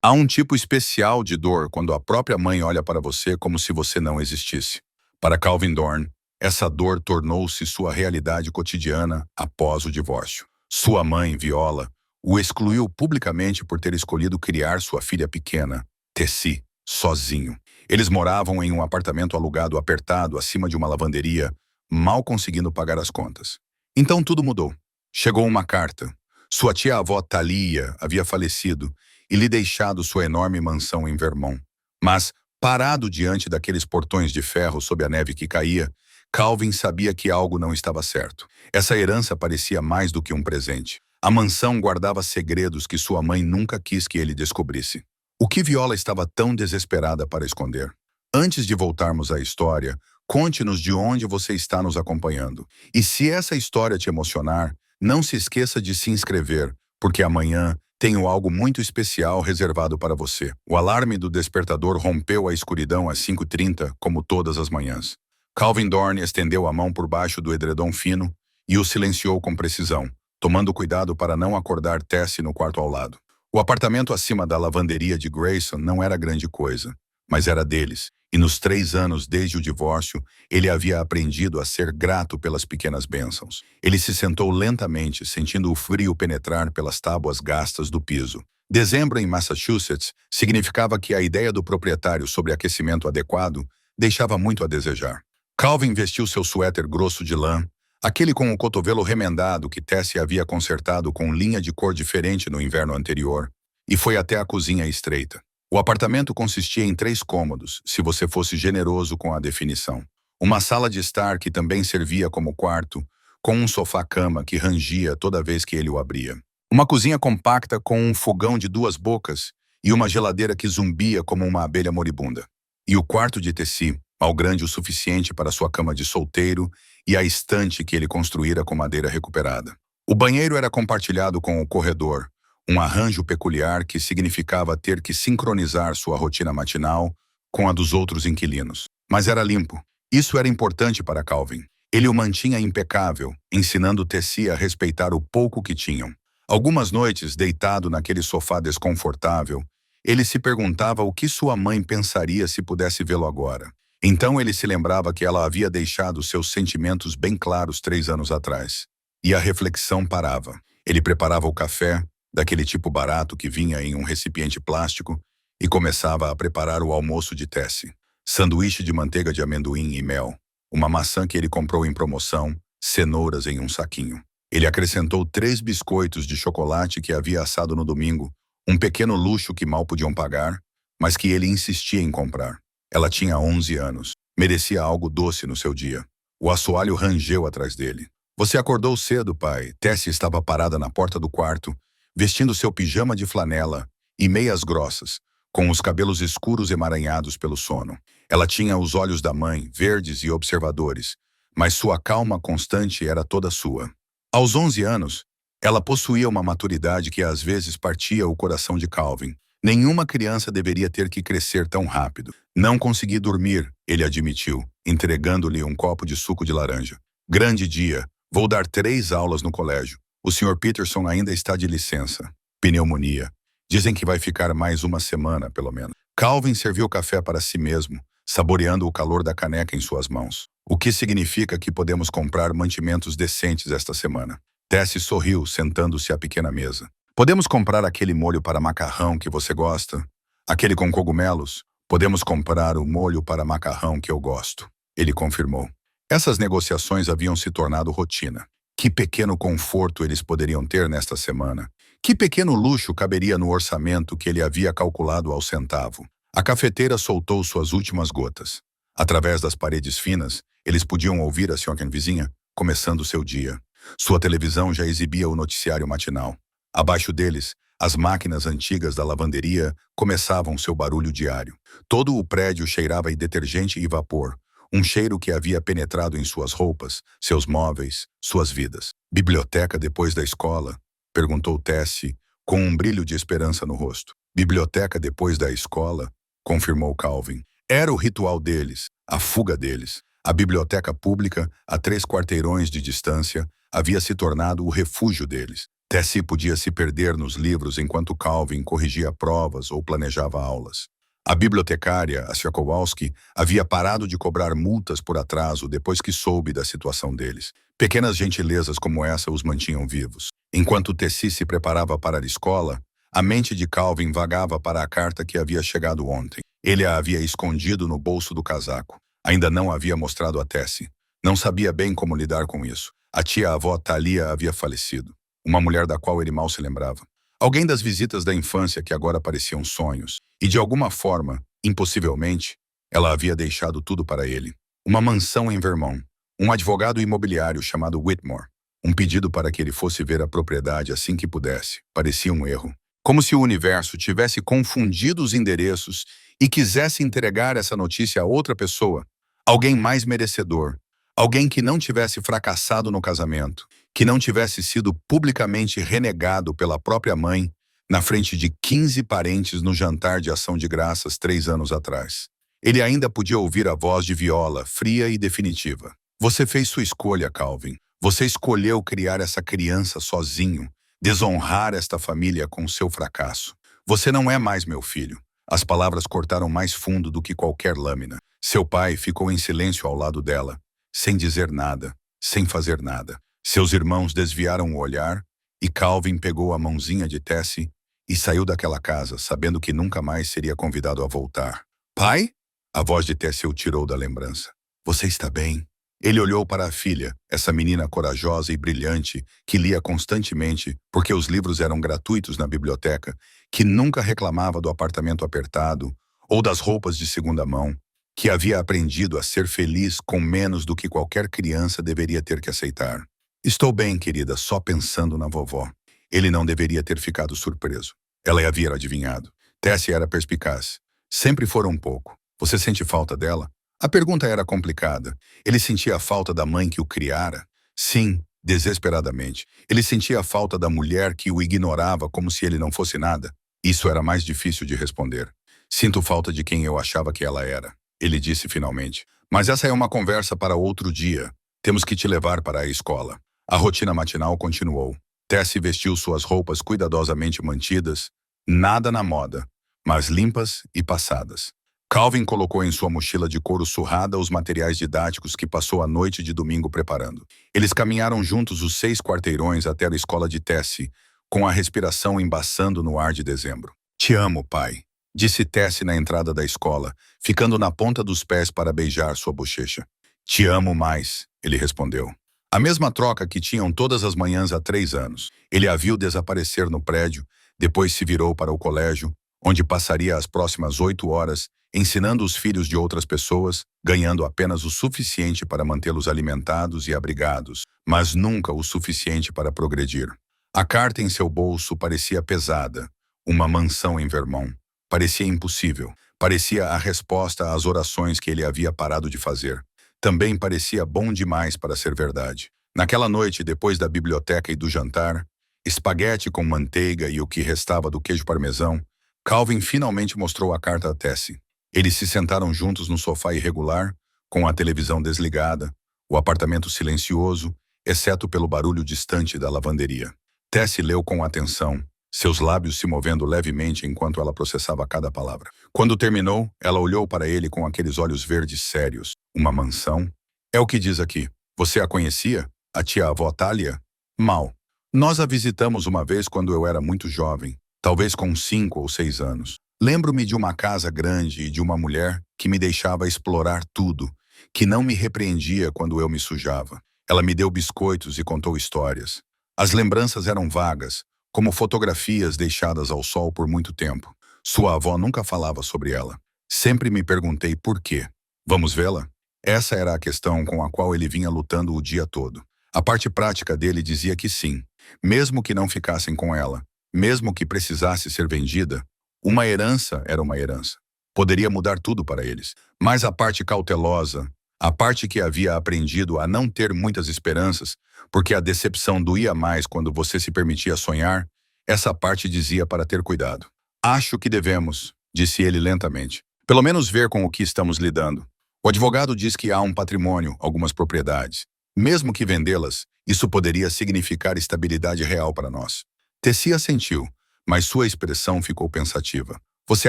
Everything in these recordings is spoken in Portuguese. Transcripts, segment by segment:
Há um tipo especial de dor quando a própria mãe olha para você como se você não existisse. Para Calvin Dorn, essa dor tornou-se sua realidade cotidiana após o divórcio. Sua mãe, Viola, o excluiu publicamente por ter escolhido criar sua filha pequena, Tessie, sozinho. Eles moravam em um apartamento alugado apertado acima de uma lavanderia, mal conseguindo pagar as contas. Então tudo mudou. Chegou uma carta. Sua tia-avó Thalia havia falecido e lhe deixado sua enorme mansão em Vermont. Mas, parado diante daqueles portões de ferro sob a neve que caía, Calvin sabia que algo não estava certo. Essa herança parecia mais do que um presente. A mansão guardava segredos que sua mãe nunca quis que ele descobrisse. O que Viola estava tão desesperada para esconder? Antes de voltarmos à história, conte-nos de onde você está nos acompanhando. E se essa história te emocionar, não se esqueça de se inscrever, porque amanhã tenho algo muito especial reservado para você. O alarme do despertador rompeu a escuridão às 5h30, como todas as manhãs. Calvin Dorn estendeu a mão por baixo do edredom fino e o silenciou com precisão, tomando cuidado para não acordar Tessie no quarto ao lado. O apartamento acima da lavanderia de Grayson não era grande coisa, mas era deles, e nos 3 anos desde o divórcio, ele havia aprendido a ser grato pelas pequenas bênçãos. Ele se sentou lentamente, sentindo o frio penetrar pelas tábuas gastas do piso. Dezembro em Massachusetts significava que a ideia do proprietário sobre aquecimento adequado deixava muito a desejar. Calvin vestiu seu suéter grosso de lã, aquele com o cotovelo remendado que Tessie havia consertado com linha de cor diferente no inverno anterior, e foi até a cozinha estreita. O apartamento consistia em 3 cômodos, se você fosse generoso com a definição. Uma sala de estar que também servia como quarto, com um sofá-cama que rangia toda vez que ele o abria. Uma cozinha compacta com um fogão de 2 bocas e uma geladeira que zumbia como uma abelha moribunda. E o quarto de Tessie, mal grande o suficiente para sua cama de solteiro e a estante que ele construíra com madeira recuperada. O banheiro era compartilhado com o corredor, um arranjo peculiar que significava ter que sincronizar sua rotina matinal com a dos outros inquilinos. Mas era limpo. Isso era importante para Calvin. Ele o mantinha impecável, ensinando Tessie a respeitar o pouco que tinham. Algumas noites, deitado naquele sofá desconfortável, ele se perguntava o que sua mãe pensaria se pudesse vê-lo agora. Então ele se lembrava que ela havia deixado seus sentimentos bem claros 3 anos atrás. E a reflexão parava. Ele preparava o café, daquele tipo barato que vinha em um recipiente plástico, e começava a preparar o almoço de Tessie. Sanduíche de manteiga de amendoim e mel, uma maçã que ele comprou em promoção, cenouras em um saquinho. Ele acrescentou 3 biscoitos de chocolate que havia assado no domingo, um pequeno luxo que mal podiam pagar, mas que ele insistia em comprar. Ela tinha 11 anos. Merecia algo doce no seu dia. O assoalho rangeu atrás dele. Você acordou cedo, pai. Tessie estava parada na porta do quarto, vestindo seu pijama de flanela e meias grossas, com os cabelos escuros emaranhados pelo sono. Ela tinha os olhos da mãe, verdes e observadores, mas sua calma constante era toda sua. Aos 11 anos, ela possuía uma maturidade que às vezes partia o coração de Calvin. Nenhuma criança deveria ter que crescer tão rápido. Não consegui dormir, ele admitiu, entregando-lhe um copo de suco de laranja. Grande dia. Vou dar 3 aulas no colégio. O Sr. Peterson ainda está de licença. Pneumonia. Dizem que vai ficar mais uma semana, pelo menos. Calvin serviu café para si mesmo, saboreando o calor da caneca em suas mãos. O que significa que podemos comprar mantimentos decentes esta semana. Tessie sorriu, sentando-se à pequena mesa. Podemos comprar aquele molho para macarrão que você gosta? Aquele com cogumelos? Podemos comprar o molho para macarrão que eu gosto. Ele confirmou. Essas negociações haviam se tornado rotina. Que pequeno conforto eles poderiam ter nesta semana. Que pequeno luxo caberia no orçamento que ele havia calculado ao centavo. A cafeteira soltou suas últimas gotas. Através das paredes finas, eles podiam ouvir a senhora vizinha começando seu dia. Sua televisão já exibia o noticiário matinal. Abaixo deles, as máquinas antigas da lavanderia começavam seu barulho diário. Todo o prédio cheirava a detergente e vapor, um cheiro que havia penetrado em suas roupas, seus móveis, suas vidas. Biblioteca depois da escola? Perguntou Tessie, com um brilho de esperança no rosto. Biblioteca depois da escola? Confirmou Calvin. Era o ritual deles, a fuga deles. A biblioteca pública, a 3 quarteirões de distância, havia se tornado o refúgio deles. Tessie podia se perder nos livros enquanto Calvin corrigia provas ou planejava aulas. A bibliotecária, a Kowalski, havia parado de cobrar multas por atraso depois que soube da situação deles. Pequenas gentilezas como essa os mantinham vivos. Enquanto Tessie se preparava para a escola, a mente de Calvin vagava para a carta que havia chegado ontem. Ele a havia escondido no bolso do casaco. Ainda não havia mostrado a Tessie. Não sabia bem como lidar com isso. A tia-avó Thalia havia falecido, uma mulher da qual ele mal se lembrava. Alguém das visitas da infância que agora pareciam sonhos. E de alguma forma, impossivelmente, ela havia deixado tudo para ele. Uma mansão em Vermont, um advogado imobiliário chamado Whitmore, um pedido para que ele fosse ver a propriedade assim que pudesse. Parecia um erro. Como se o universo tivesse confundido os endereços e quisesse entregar essa notícia a outra pessoa, alguém mais merecedor, alguém que não tivesse fracassado no casamento, que não tivesse sido publicamente renegado pela própria mãe na frente de 15 parentes no jantar de ação de graças 3 anos atrás. Ele ainda podia ouvir a voz de Viola, fria e definitiva. Você fez sua escolha, Calvin. Você escolheu criar essa criança sozinho, desonrar esta família com seu fracasso. Você não é mais meu filho. As palavras cortaram mais fundo do que qualquer lâmina. Seu pai ficou em silêncio ao lado dela, sem dizer nada, sem fazer nada. Seus irmãos desviaram o olhar e Calvin pegou a mãozinha de Tessie e saiu daquela casa, sabendo que nunca mais seria convidado a voltar. Pai? A voz de Tessie o tirou da lembrança. Você está bem? Ele olhou para a filha, essa menina corajosa e brilhante que lia constantemente porque os livros eram gratuitos na biblioteca, que nunca reclamava do apartamento apertado ou das roupas de segunda mão, que havia aprendido a ser feliz com menos do que qualquer criança deveria ter que aceitar. Estou bem, querida, só pensando na vovó. Ele não deveria ter ficado surpreso. Ela havia adivinhado. Tessie era perspicaz. Sempre fora um pouco. Você sente falta dela? A pergunta era complicada. Ele sentia a falta da mãe que o criara? Sim, desesperadamente. Ele sentia a falta da mulher que o ignorava como se ele não fosse nada? Isso era mais difícil de responder. Sinto falta de quem eu achava que ela era, ele disse finalmente. Mas essa é uma conversa para outro dia. Temos que te levar para a escola. A rotina matinal continuou. Tessie vestiu suas roupas cuidadosamente mantidas, nada na moda, mas limpas e passadas. Calvin colocou em sua mochila de couro surrada os materiais didáticos que passou a noite de domingo preparando. Eles caminharam juntos os 6 quarteirões até a escola de Tessie, com a respiração embaçando no ar de dezembro. Te amo, pai, disse Tessie na entrada da escola, ficando na ponta dos pés para beijar sua bochecha. Te amo mais, ele respondeu. A mesma troca que tinham todas as manhãs há 3 anos. Ele a viu desaparecer no prédio, depois se virou para o colégio, onde passaria as próximas 8 horas, ensinando os filhos de outras pessoas, ganhando apenas o suficiente para mantê-los alimentados e abrigados, mas nunca o suficiente para progredir. A carta em seu bolso parecia pesada. Uma mansão em Vermont. Parecia impossível. Parecia a resposta às orações que ele havia parado de fazer. Também parecia bom demais para ser verdade. Naquela noite, depois da biblioteca e do jantar, espaguete com manteiga e o que restava do queijo parmesão, Calvin finalmente mostrou a carta a Tessie. Eles se sentaram juntos no sofá irregular, com a televisão desligada, o apartamento silencioso, exceto pelo barulho distante da lavanderia. Tessie leu com atenção, seus lábios se movendo levemente enquanto ela processava cada palavra. Quando terminou, ela olhou para ele com aqueles olhos verdes sérios. Uma mansão? É o que diz aqui. Você a conhecia? A tia-avó Thalia? Mal. Nós a visitamos uma vez quando eu era muito jovem, talvez com 5 ou 6 anos. Lembro-me de uma casa grande e de uma mulher que me deixava explorar tudo, que não me repreendia quando eu me sujava. Ela me deu biscoitos e contou histórias. As lembranças eram vagas, como fotografias deixadas ao sol por muito tempo. Sua avó nunca falava sobre ela. Sempre me perguntei por quê. Vamos vê-la? Essa era a questão com a qual ele vinha lutando o dia todo. A parte prática dele dizia que sim, mesmo que não ficassem com ela, mesmo que precisasse ser vendida, uma herança era uma herança. Poderia mudar tudo para eles. Mas a parte cautelosa, a parte que havia aprendido a não ter muitas esperanças, porque a decepção doía mais quando você se permitia sonhar, essa parte dizia para ter cuidado. Acho que devemos, disse ele lentamente, pelo menos ver com o que estamos lidando. O advogado diz que há um patrimônio, algumas propriedades. Mesmo que vendê-las, isso poderia significar estabilidade real para nós. Tessie assentiu, mas sua expressão ficou pensativa. Você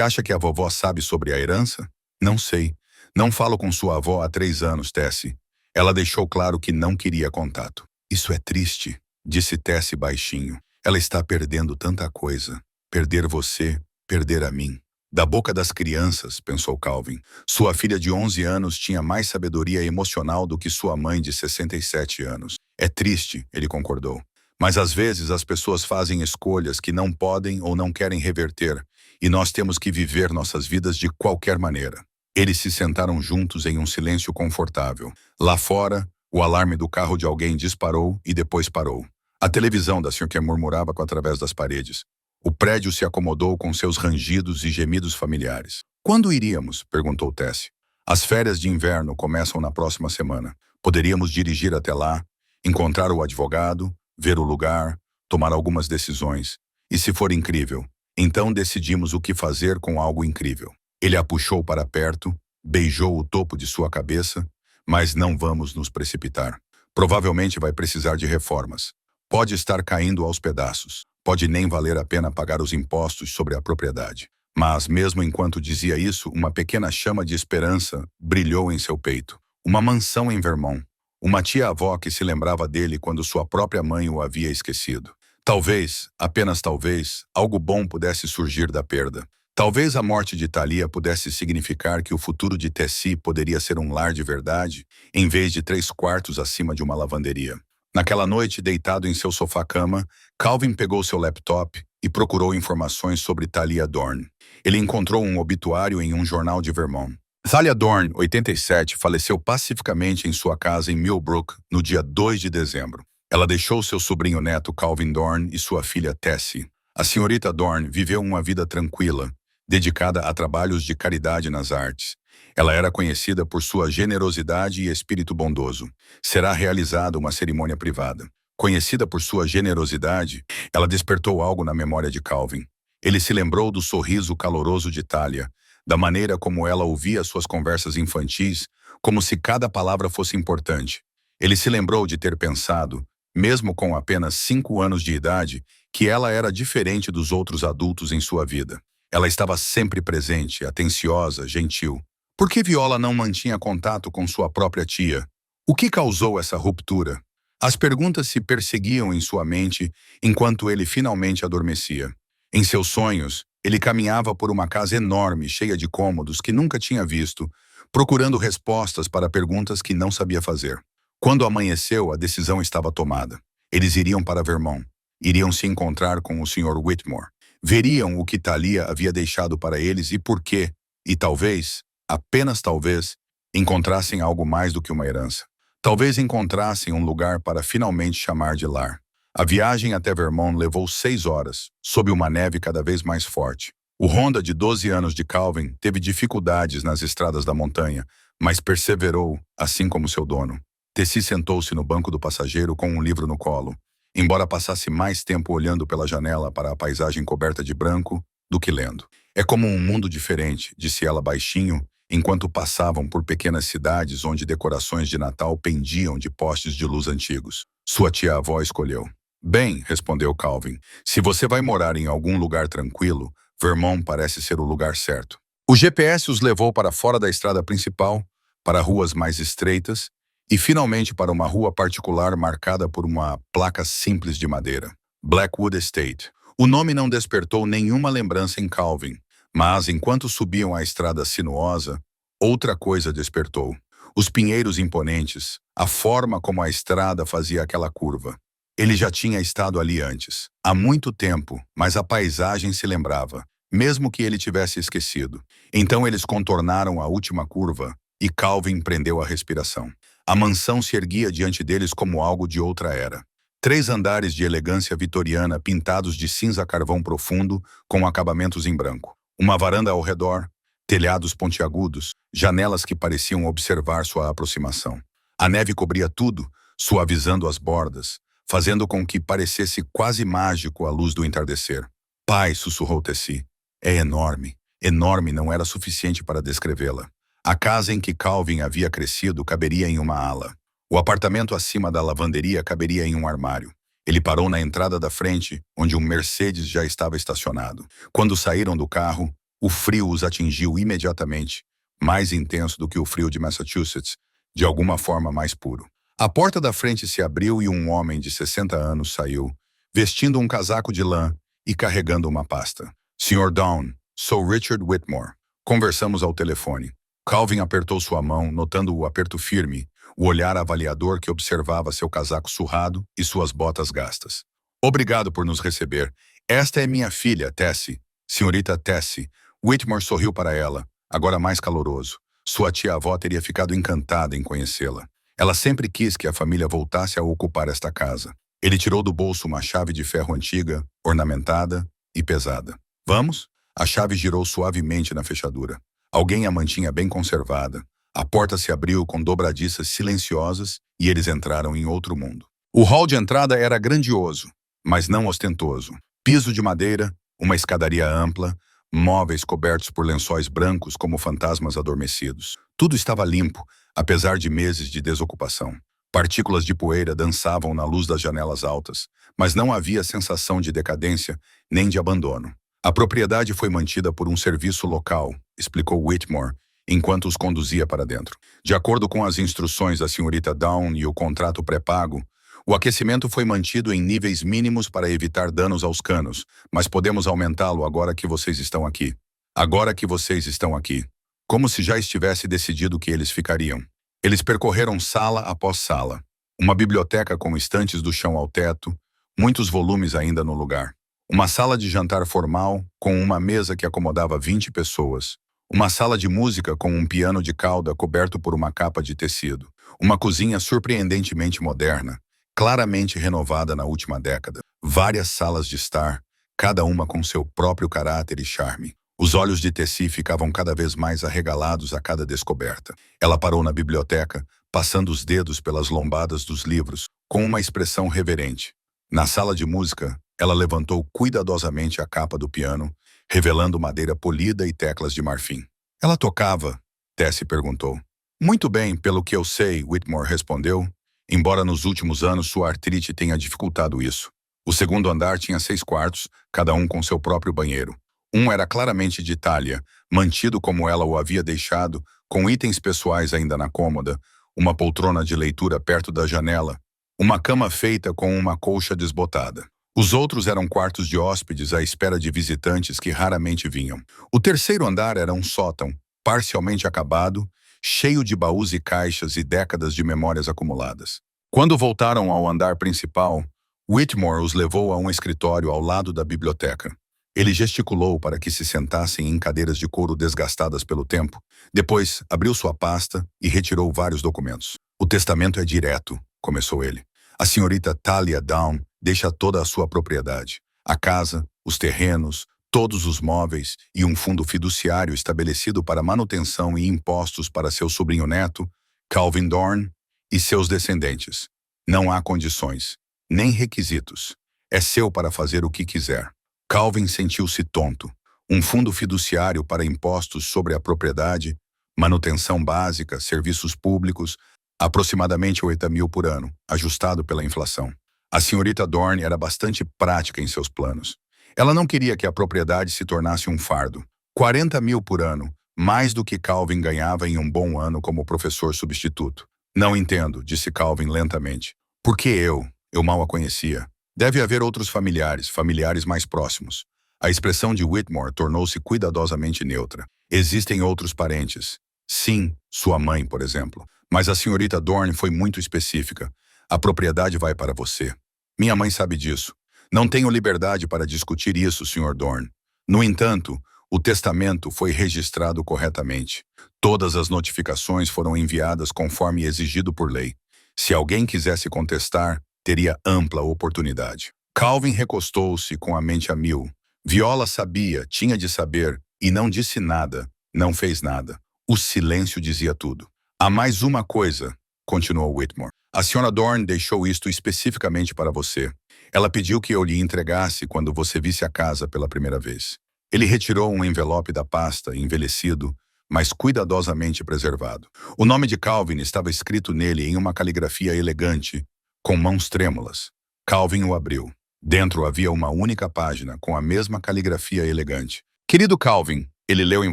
acha que a vovó sabe sobre a herança? Não sei. Não falo com sua avó há 3 anos, Tessie. Ela deixou claro que não queria contato. Isso é triste, disse Tessie baixinho. Ela está perdendo tanta coisa. Perder você, perder a mim. Da boca das crianças, pensou Calvin. Sua filha de 11 anos tinha mais sabedoria emocional do que sua mãe de 67 anos. É triste, ele concordou. Mas às vezes as pessoas fazem escolhas que não podem ou não querem reverter, e nós temos que viver nossas vidas de qualquer maneira. Eles se sentaram juntos em um silêncio confortável. Lá fora, o alarme do carro de alguém disparou e depois parou. A televisão da Sr. murmurava através das paredes. O prédio se acomodou com seus rangidos e gemidos familiares. Quando iríamos? Perguntou Tessie. As férias de inverno começam na próxima semana. Poderíamos dirigir até lá, encontrar o advogado, ver o lugar, tomar algumas decisões. E se for incrível, então decidimos o que fazer com algo incrível. Ele a puxou para perto, beijou o topo de sua cabeça, mas não vamos nos precipitar. Provavelmente vai precisar de reformas. Pode estar caindo aos pedaços. Pode nem valer a pena pagar os impostos sobre a propriedade. Mas, mesmo enquanto dizia isso, uma pequena chama de esperança brilhou em seu peito. Uma mansão em Vermont. Uma tia-avó que se lembrava dele quando sua própria mãe o havia esquecido. Talvez, apenas talvez, algo bom pudesse surgir da perda. Talvez a morte de Thalia pudesse significar que o futuro de Tessie poderia ser um lar de verdade, em vez de 3 quartos acima de uma lavanderia. Naquela noite, deitado em seu sofá-cama, Calvin pegou seu laptop e procurou informações sobre Thalia Dorn. Ele encontrou um obituário em um jornal de Vermont. Thalia Dorn, 87, faleceu pacificamente em sua casa em Millbrook no dia 2 de dezembro. Ela deixou seu sobrinho neto Calvin Dorn e sua filha Tessie. A senhorita Dorn viveu uma vida tranquila, dedicada a trabalhos de caridade nas artes. Ela era conhecida por sua generosidade e espírito bondoso. Será realizada uma cerimônia privada. Conhecida por sua generosidade, ela despertou algo na memória de Calvin. Ele se lembrou do sorriso caloroso de Thalia, da maneira como ela ouvia suas conversas infantis, como se cada palavra fosse importante. Ele se lembrou de ter pensado, mesmo com apenas 5 anos de idade, que ela era diferente dos outros adultos em sua vida. Ela estava sempre presente, atenciosa, gentil. Por que Viola não mantinha contato com sua própria tia? O que causou essa ruptura? As perguntas se perseguiam em sua mente enquanto ele finalmente adormecia. Em seus sonhos, ele caminhava por uma casa enorme, cheia de cômodos que nunca tinha visto, procurando respostas para perguntas que não sabia fazer. Quando amanheceu, a decisão estava tomada. Eles iriam para Vermont. Iriam se encontrar com o Sr. Whitmore. Veriam o que Thalia havia deixado para eles e por quê. E talvez, apenas talvez, encontrassem algo mais do que uma herança. Talvez encontrassem um lugar para finalmente chamar de lar. A viagem até Vermont levou 6 horas, sob uma neve cada vez mais forte. O Honda de 12 anos de Calvin teve dificuldades nas estradas da montanha, mas perseverou, assim como seu dono. Tessie sentou-se no banco do passageiro com um livro no colo, embora passasse mais tempo olhando pela janela para a paisagem coberta de branco do que lendo. É como um mundo diferente, disse ela baixinho, enquanto passavam por pequenas cidades onde decorações de Natal pendiam de postes de luz antigos. Sua tia-avó escolheu. Bem, respondeu Calvin, se você vai morar em algum lugar tranquilo, Vermont parece ser o lugar certo. O GPS os levou para fora da estrada principal, para ruas mais estreitas, e finalmente para uma rua particular marcada por uma placa simples de madeira. Blackwood Estate. O nome não despertou nenhuma lembrança em Calvin, mas enquanto subiam a estrada sinuosa, outra coisa despertou. Os pinheiros imponentes, a forma como a estrada fazia aquela curva. Ele já tinha estado ali antes, há muito tempo, mas a paisagem se lembrava, mesmo que ele tivesse esquecido. Então eles contornaram a última curva e Calvin prendeu a respiração. A mansão se erguia diante deles como algo de outra era. 3 andares de elegância vitoriana pintados de cinza carvão profundo com acabamentos em branco. Uma varanda ao redor, telhados pontiagudos, janelas que pareciam observar sua aproximação. A neve cobria tudo, suavizando as bordas, fazendo com que parecesse quase mágico à luz do entardecer. Pai, sussurrou Tessie. É enorme. Enorme não era suficiente para descrevê-la. A casa em que Calvin havia crescido caberia em uma ala. O apartamento acima da lavanderia caberia em um armário. Ele parou na entrada da frente, onde um Mercedes já estava estacionado. Quando saíram do carro, o frio os atingiu imediatamente, mais intenso do que o frio de Massachusetts, de alguma forma mais puro. A porta da frente se abriu e um homem de 60 anos saiu, vestindo um casaco de lã e carregando uma pasta. Sr. Down, sou Richard Whitmore. Conversamos ao telefone. Calvin apertou sua mão, notando o aperto firme, o olhar avaliador que observava seu casaco surrado e suas botas gastas. Obrigado por nos receber. Esta é minha filha, Tessie. Senhorita Tessie. Whitmore sorriu para ela, agora mais caloroso. Sua tia-avó teria ficado encantada em conhecê-la. Ela sempre quis que a família voltasse a ocupar esta casa. Ele tirou do bolso uma chave de ferro antiga, ornamentada e pesada. Vamos? A chave girou suavemente na fechadura. Alguém a mantinha bem conservada. A porta se abriu com dobradiças silenciosas e eles entraram em outro mundo. O hall de entrada era grandioso, mas não ostentoso. Piso de madeira, uma escadaria ampla, móveis cobertos por lençóis brancos como fantasmas adormecidos. Tudo estava limpo, apesar de meses de desocupação. Partículas de poeira dançavam na luz das janelas altas, mas não havia sensação de decadência nem de abandono. A propriedade foi mantida por um serviço local, explicou Whitmore, enquanto os conduzia para dentro. De acordo com as instruções da senhorita Down e o contrato pré-pago, o aquecimento foi mantido em níveis mínimos para evitar danos aos canos, mas podemos aumentá-lo agora que vocês estão aqui. Agora que vocês estão aqui. Como se já estivesse decidido que eles ficariam. Eles percorreram sala após sala. Uma biblioteca com estantes do chão ao teto, muitos volumes ainda no lugar. Uma sala de jantar formal, com uma mesa que acomodava 20 pessoas. Uma sala de música com um piano de cauda coberto por uma capa de tecido. Uma cozinha surpreendentemente moderna, claramente renovada na última década. Várias salas de estar, cada uma com seu próprio caráter e charme. Os olhos de Tessie ficavam cada vez mais arregalados a cada descoberta. Ela parou na biblioteca, passando os dedos pelas lombadas dos livros, com uma expressão reverente. Na sala de música, ela levantou cuidadosamente a capa do piano, revelando madeira polida e teclas de marfim. Ela tocava? Tessie perguntou. Muito bem, pelo que eu sei, Whitmore respondeu, embora nos últimos anos sua artrite tenha dificultado isso. O segundo andar tinha 6 quartos, cada um com seu próprio banheiro. Um era claramente de Itália, mantido como ela o havia deixado, com itens pessoais ainda na cômoda, uma poltrona de leitura perto da janela, uma cama feita com uma colcha desbotada. Os outros eram quartos de hóspedes à espera de visitantes que raramente vinham. O terceiro andar era um sótão, parcialmente acabado, cheio de baús e caixas e décadas de memórias acumuladas. Quando voltaram ao andar principal, Whitmore os levou a um escritório ao lado da biblioteca. Ele gesticulou para que se sentassem em cadeiras de couro desgastadas pelo tempo. Depois, abriu sua pasta e retirou vários documentos. O testamento é direto, começou ele. A senhorita Thalia Down deixa toda a sua propriedade. A casa, os terrenos, todos os móveis e um fundo fiduciário estabelecido para manutenção e impostos para seu sobrinho neto, Calvin Dorn, e seus descendentes. Não há condições, nem requisitos. É seu para fazer o que quiser. Calvin sentiu-se tonto. Um fundo fiduciário para impostos sobre a propriedade, manutenção básica, serviços públicos, aproximadamente 80.000 por ano, ajustado pela inflação. A senhorita Dorn era bastante prática em seus planos. Ela não queria que a propriedade se tornasse um fardo. 40.000 por ano, mais do que Calvin ganhava em um bom ano como professor substituto. Não entendo, disse Calvin lentamente. Por que eu? Eu mal a conhecia. Deve haver outros familiares mais próximos. A expressão de Whitmore tornou-se cuidadosamente neutra. Existem outros parentes. Sim, sua mãe, por exemplo. Mas a senhorita Dorn foi muito específica. A propriedade vai para você. Minha mãe sabe disso. Não tenho liberdade para discutir isso, Sr. Dorn. No entanto, o testamento foi registrado corretamente. Todas as notificações foram enviadas conforme exigido por lei. Se alguém quisesse contestar, teria ampla oportunidade. Calvin recostou-se com a mente a mil. Viola sabia, tinha de saber, e não disse nada, não fez nada. O silêncio dizia tudo. Há mais uma coisa, continuou Whitmore. A Sra. Dorn deixou isto especificamente para você. Ela pediu que eu lhe entregasse quando você visse a casa pela primeira vez. Ele retirou um envelope da pasta, envelhecido, mas cuidadosamente preservado. O nome de Calvin estava escrito nele em uma caligrafia elegante, com mãos trêmulas. Calvin o abriu. Dentro havia uma única página, com a mesma caligrafia elegante. Querido Calvin, ele leu em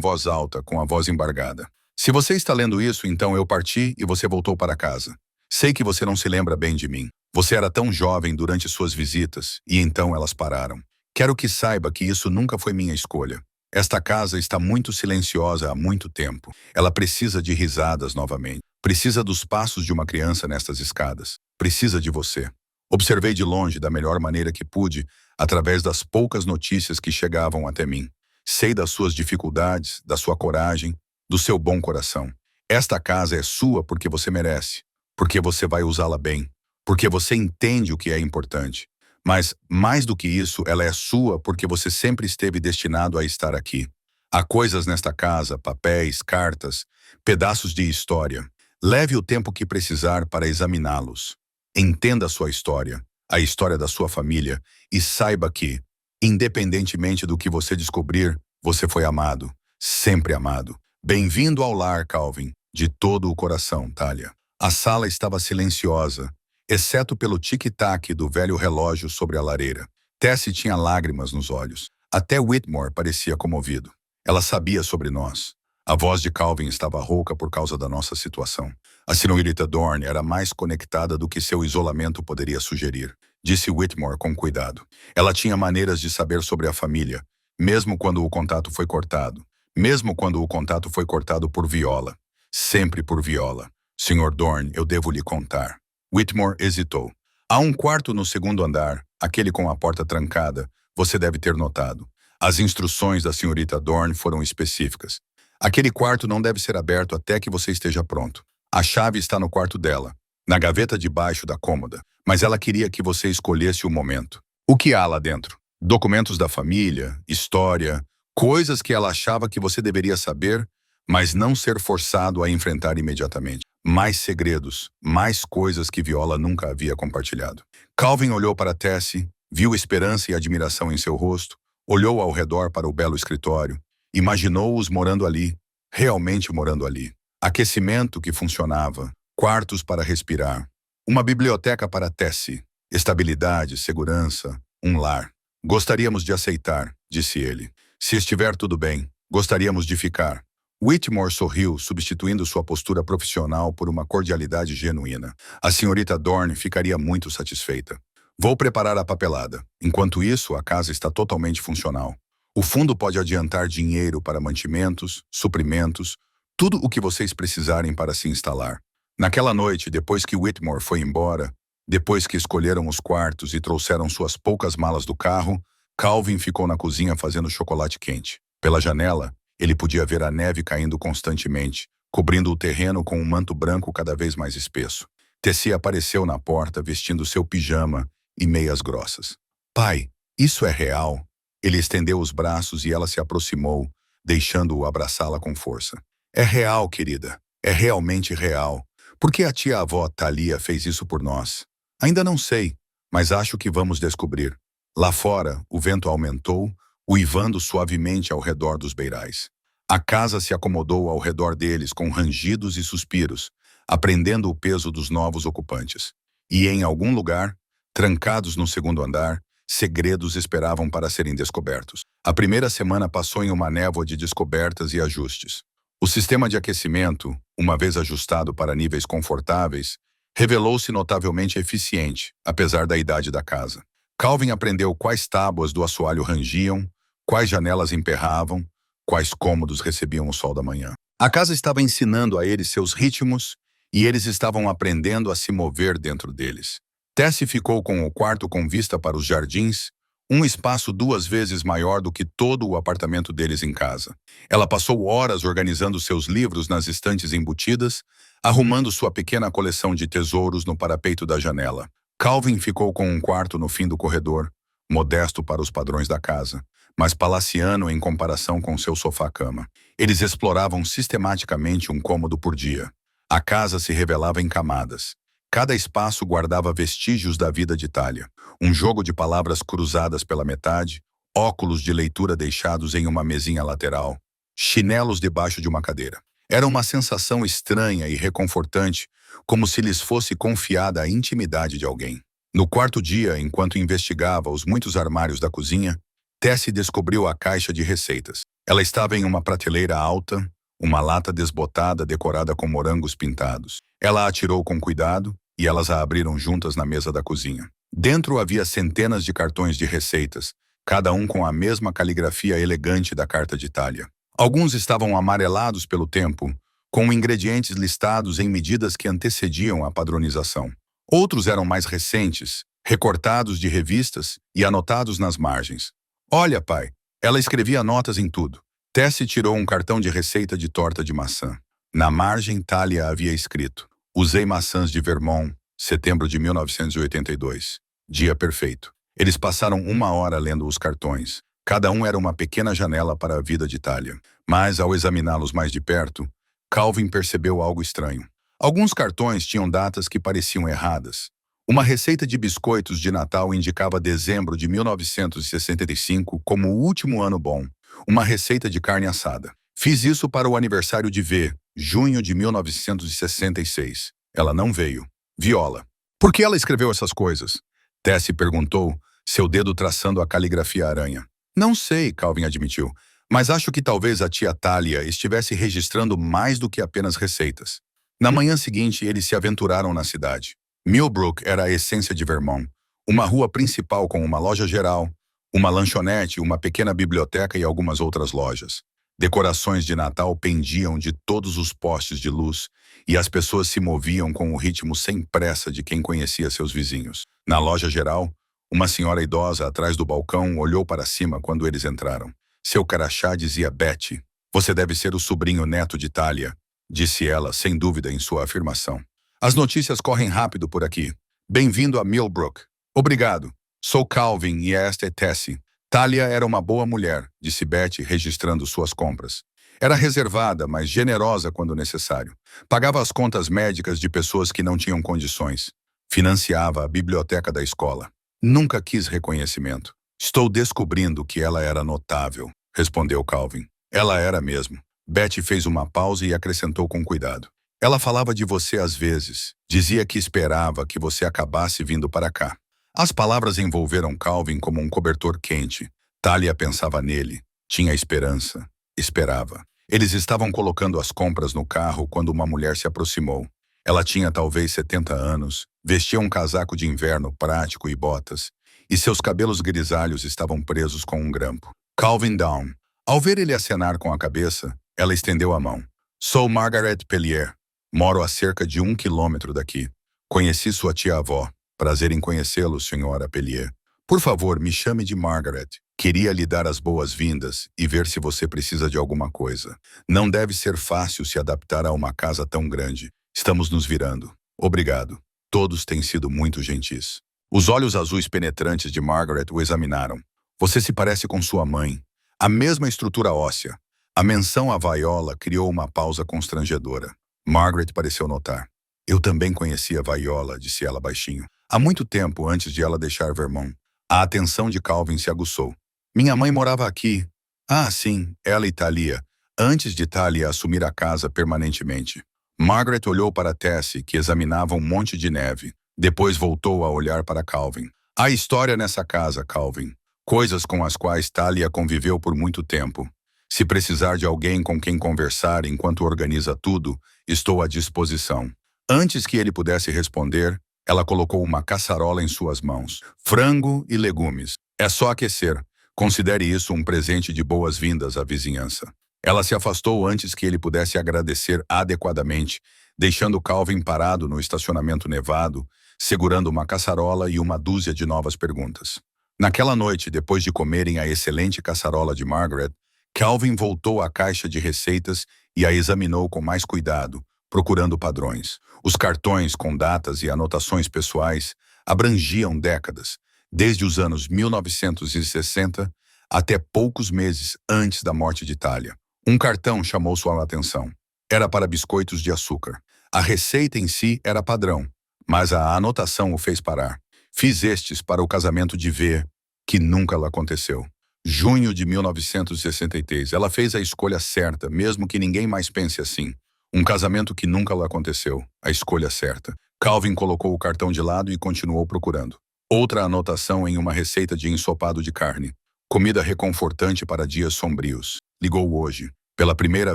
voz alta, com a voz embargada. Se você está lendo isso, então eu parti e você voltou para casa. Sei que você não se lembra bem de mim. Você era tão jovem durante suas visitas, e então elas pararam. Quero que saiba que isso nunca foi minha escolha. Esta casa está muito silenciosa há muito tempo. Ela precisa de risadas novamente. Precisa dos passos de uma criança nestas escadas. Precisa de você. Observei de longe da melhor maneira que pude, através das poucas notícias que chegavam até mim. Sei das suas dificuldades, da sua coragem, do seu bom coração. Esta casa é sua porque você merece, porque você vai usá-la bem, porque você entende o que é importante. Mas, mais do que isso, ela é sua porque você sempre esteve destinado a estar aqui. Há coisas nesta casa, papéis, cartas, pedaços de história. Leve o tempo que precisar para examiná-los. Entenda a sua história, a história da sua família, e saiba que, independentemente do que você descobrir, você foi amado, sempre amado. Bem-vindo ao lar, Calvin, de todo o coração, Talia. A sala estava silenciosa, exceto pelo tic-tac do velho relógio sobre a lareira. Tessie tinha lágrimas nos olhos. Até Whitmore parecia comovido. Ela sabia sobre nós. A voz de Calvin estava rouca por causa da nossa situação. A senhorita Dorn era mais conectada do que seu isolamento poderia sugerir, disse Whitmore com cuidado. Ela tinha maneiras de saber sobre a família, mesmo quando o contato foi cortado. Mesmo quando o contato foi cortado por Viola. Sempre por Viola. Sr. Dorn, eu devo lhe contar. Whitmore hesitou. Há um quarto no segundo andar, aquele com a porta trancada, você deve ter notado. As instruções da senhorita Dorn foram específicas. Aquele quarto não deve ser aberto até que você esteja pronto. A chave está no quarto dela, na gaveta debaixo da cômoda, mas ela queria que você escolhesse o momento. O que há lá dentro? Documentos da família, história, coisas que ela achava que você deveria saber, mas não ser forçado a enfrentar imediatamente. Mais segredos, mais coisas que Viola nunca havia compartilhado. Calvin olhou para Tessie, viu esperança e admiração em seu rosto, olhou ao redor para o belo escritório, imaginou-os morando ali, realmente morando ali. Aquecimento que funcionava, quartos para respirar, uma biblioteca para Tessie, estabilidade, segurança, um lar. Gostaríamos de aceitar, disse ele. Se estiver tudo bem, gostaríamos de ficar. Whitmore sorriu, substituindo sua postura profissional por uma cordialidade genuína. A senhorita Dorn ficaria muito satisfeita. Vou preparar a papelada. Enquanto isso, a casa está totalmente funcional. O fundo pode adiantar dinheiro para mantimentos, suprimentos, tudo o que vocês precisarem para se instalar. Naquela noite, depois que Whitmore foi embora, depois que escolheram os quartos e trouxeram suas poucas malas do carro, Calvin ficou na cozinha fazendo chocolate quente. Pela janela, ele podia ver a neve caindo constantemente, cobrindo o terreno com um manto branco cada vez mais espesso. Tessie apareceu na porta vestindo seu pijama e meias grossas. Pai, isso é real? Ele estendeu os braços e ela se aproximou, deixando-o abraçá-la com força. É real, querida. É realmente real. Por que a tia-avó Thalia fez isso por nós? Ainda não sei, mas acho que vamos descobrir. Lá fora, o vento aumentou, uivando suavemente ao redor dos beirais. A casa se acomodou ao redor deles com rangidos e suspiros, aprendendo o peso dos novos ocupantes. E em algum lugar, trancados no segundo andar, segredos esperavam para serem descobertos. A primeira semana passou em uma névoa de descobertas e ajustes. O sistema de aquecimento, uma vez ajustado para níveis confortáveis, revelou-se notavelmente eficiente, apesar da idade da casa. Calvin aprendeu quais tábuas do assoalho rangiam, quais janelas emperravam, quais cômodos recebiam o sol da manhã. A casa estava ensinando a eles seus ritmos e eles estavam aprendendo a se mover dentro deles. Tessie ficou com o quarto com vista para os jardins, um espaço 2 vezes maior do que todo o apartamento deles em casa. Ela passou horas organizando seus livros nas estantes embutidas, arrumando sua pequena coleção de tesouros no parapeito da janela. Calvin ficou com um quarto no fim do corredor, modesto para os padrões da casa, mas palaciano em comparação com seu sofá-cama. Eles exploravam sistematicamente um cômodo por dia. A casa se revelava em camadas. Cada espaço guardava vestígios da vida de Thalia. Um jogo de palavras cruzadas pela metade, óculos de leitura deixados em uma mesinha lateral, chinelos debaixo de uma cadeira. Era uma sensação estranha e reconfortante, como se lhes fosse confiada a intimidade de alguém. No quarto dia, enquanto investigava os muitos armários da cozinha, Tessie descobriu a caixa de receitas. Ela estava em uma prateleira alta, uma lata desbotada decorada com morangos pintados. Ela a atirou com cuidado e elas a abriram juntas na mesa da cozinha. Dentro havia centenas de cartões de receitas, cada um com a mesma caligrafia elegante da carta de Thalia. Alguns estavam amarelados pelo tempo, com ingredientes listados em medidas que antecediam a padronização. Outros eram mais recentes, recortados de revistas e anotados nas margens. Olha, pai, ela escrevia notas em tudo. Tessie tirou um cartão de receita de torta de maçã. Na margem, Thalia havia escrito: usei maçãs de Vermont, setembro de 1982. Dia perfeito. Eles passaram 1 hora lendo os cartões. Cada um era uma pequena janela para a vida de Thalia. Mas, ao examiná-los mais de perto, Calvin percebeu algo estranho. Alguns cartões tinham datas que pareciam erradas. Uma receita de biscoitos de Natal indicava dezembro de 1965 como o último ano bom. Uma receita de carne assada. Fiz isso para o aniversário de V, junho de 1966. Ela não veio. Viola. Por que ela escreveu essas coisas? Tessie perguntou, seu dedo traçando a caligrafia aranha. Não sei, Calvin admitiu, mas acho que talvez a tia Thalia estivesse registrando mais do que apenas receitas. Na manhã seguinte, eles se aventuraram na cidade. Millbrook era a essência de Vermont. Uma rua principal com uma loja geral, uma lanchonete, uma pequena biblioteca e algumas outras lojas. Decorações de Natal pendiam de todos os postes de luz e as pessoas se moviam com o ritmo sem pressa de quem conhecia seus vizinhos. Na loja geral, uma senhora idosa atrás do balcão olhou para cima quando eles entraram. Seu crachá dizia Betty. Você deve ser o sobrinho neto de Thalia, disse ela, sem dúvida em sua afirmação. As notícias correm rápido por aqui. Bem-vindo a Millbrook. Obrigado. Sou Calvin e esta é Tessie. Thalia era uma boa mulher, disse Betty, registrando suas compras. Era reservada, mas generosa quando necessário. Pagava as contas médicas de pessoas que não tinham condições. Financiava a biblioteca da escola. Nunca quis reconhecimento. Estou descobrindo que ela era notável, respondeu Calvin. Ela era mesmo. Betty fez uma pausa e acrescentou com cuidado. Ela falava de você às vezes. Dizia que esperava que você acabasse vindo para cá. As palavras envolveram Calvin como um cobertor quente. Thalia pensava nele. Tinha esperança. Esperava. Eles estavam colocando as compras no carro quando uma mulher se aproximou. Ela tinha talvez 70 anos, vestia um casaco de inverno prático e botas, e seus cabelos grisalhos estavam presos com um grampo. Calvin Down. Ao ver ele acenar com a cabeça, ela estendeu a mão. Sou Margaret Pellier. Moro a cerca de 1 quilômetro daqui. Conheci sua tia-avó. Prazer em conhecê-lo, senhora Pellier. Por favor, me chame de Margaret. Queria lhe dar as boas-vindas e ver se você precisa de alguma coisa. Não deve ser fácil se adaptar a uma casa tão grande. Estamos nos virando. Obrigado. Todos têm sido muito gentis. Os olhos azuis penetrantes de Margaret o examinaram. Você se parece com sua mãe. A mesma estrutura óssea. A menção à vaiola criou uma pausa constrangedora. Margaret pareceu notar. Eu também conhecia a vaiola, disse ela baixinho. Há muito tempo antes de ela deixar Vermont. A atenção de Calvin se aguçou. Minha mãe morava aqui. Ah, sim, ela e Thalia. Antes de Thalia assumir a casa permanentemente. Margaret olhou para Tessie, que examinava um monte de neve. Depois voltou a olhar para Calvin. Há história nessa casa, Calvin. Coisas com as quais Thalia conviveu por muito tempo. Se precisar de alguém com quem conversar enquanto organiza tudo, estou à disposição. Antes que ele pudesse responder, ela colocou uma caçarola em suas mãos. Frango e legumes. É só aquecer. Considere isso um presente de boas-vindas à vizinhança. Ela se afastou antes que ele pudesse agradecer adequadamente, deixando Calvin parado no estacionamento nevado, segurando uma caçarola e uma dúzia de novas perguntas. Naquela noite, depois de comerem a excelente caçarola de Margaret, Calvin voltou à caixa de receitas e a examinou com mais cuidado, procurando padrões. Os cartões com datas e anotações pessoais abrangiam décadas, desde os anos 1960 até poucos meses antes da morte de Thalia. Um cartão chamou sua atenção. Era para biscoitos de açúcar. A receita em si era padrão, mas a anotação o fez parar. Fiz estes para o casamento de V, que nunca lhe aconteceu. Junho de 1963. Ela fez a escolha certa, mesmo que ninguém mais pense assim. Um casamento que nunca lhe aconteceu. A escolha certa. Calvin colocou o cartão de lado e continuou procurando. Outra anotação em uma receita de ensopado de carne. Comida reconfortante para dias sombrios. Ligou hoje. Pela primeira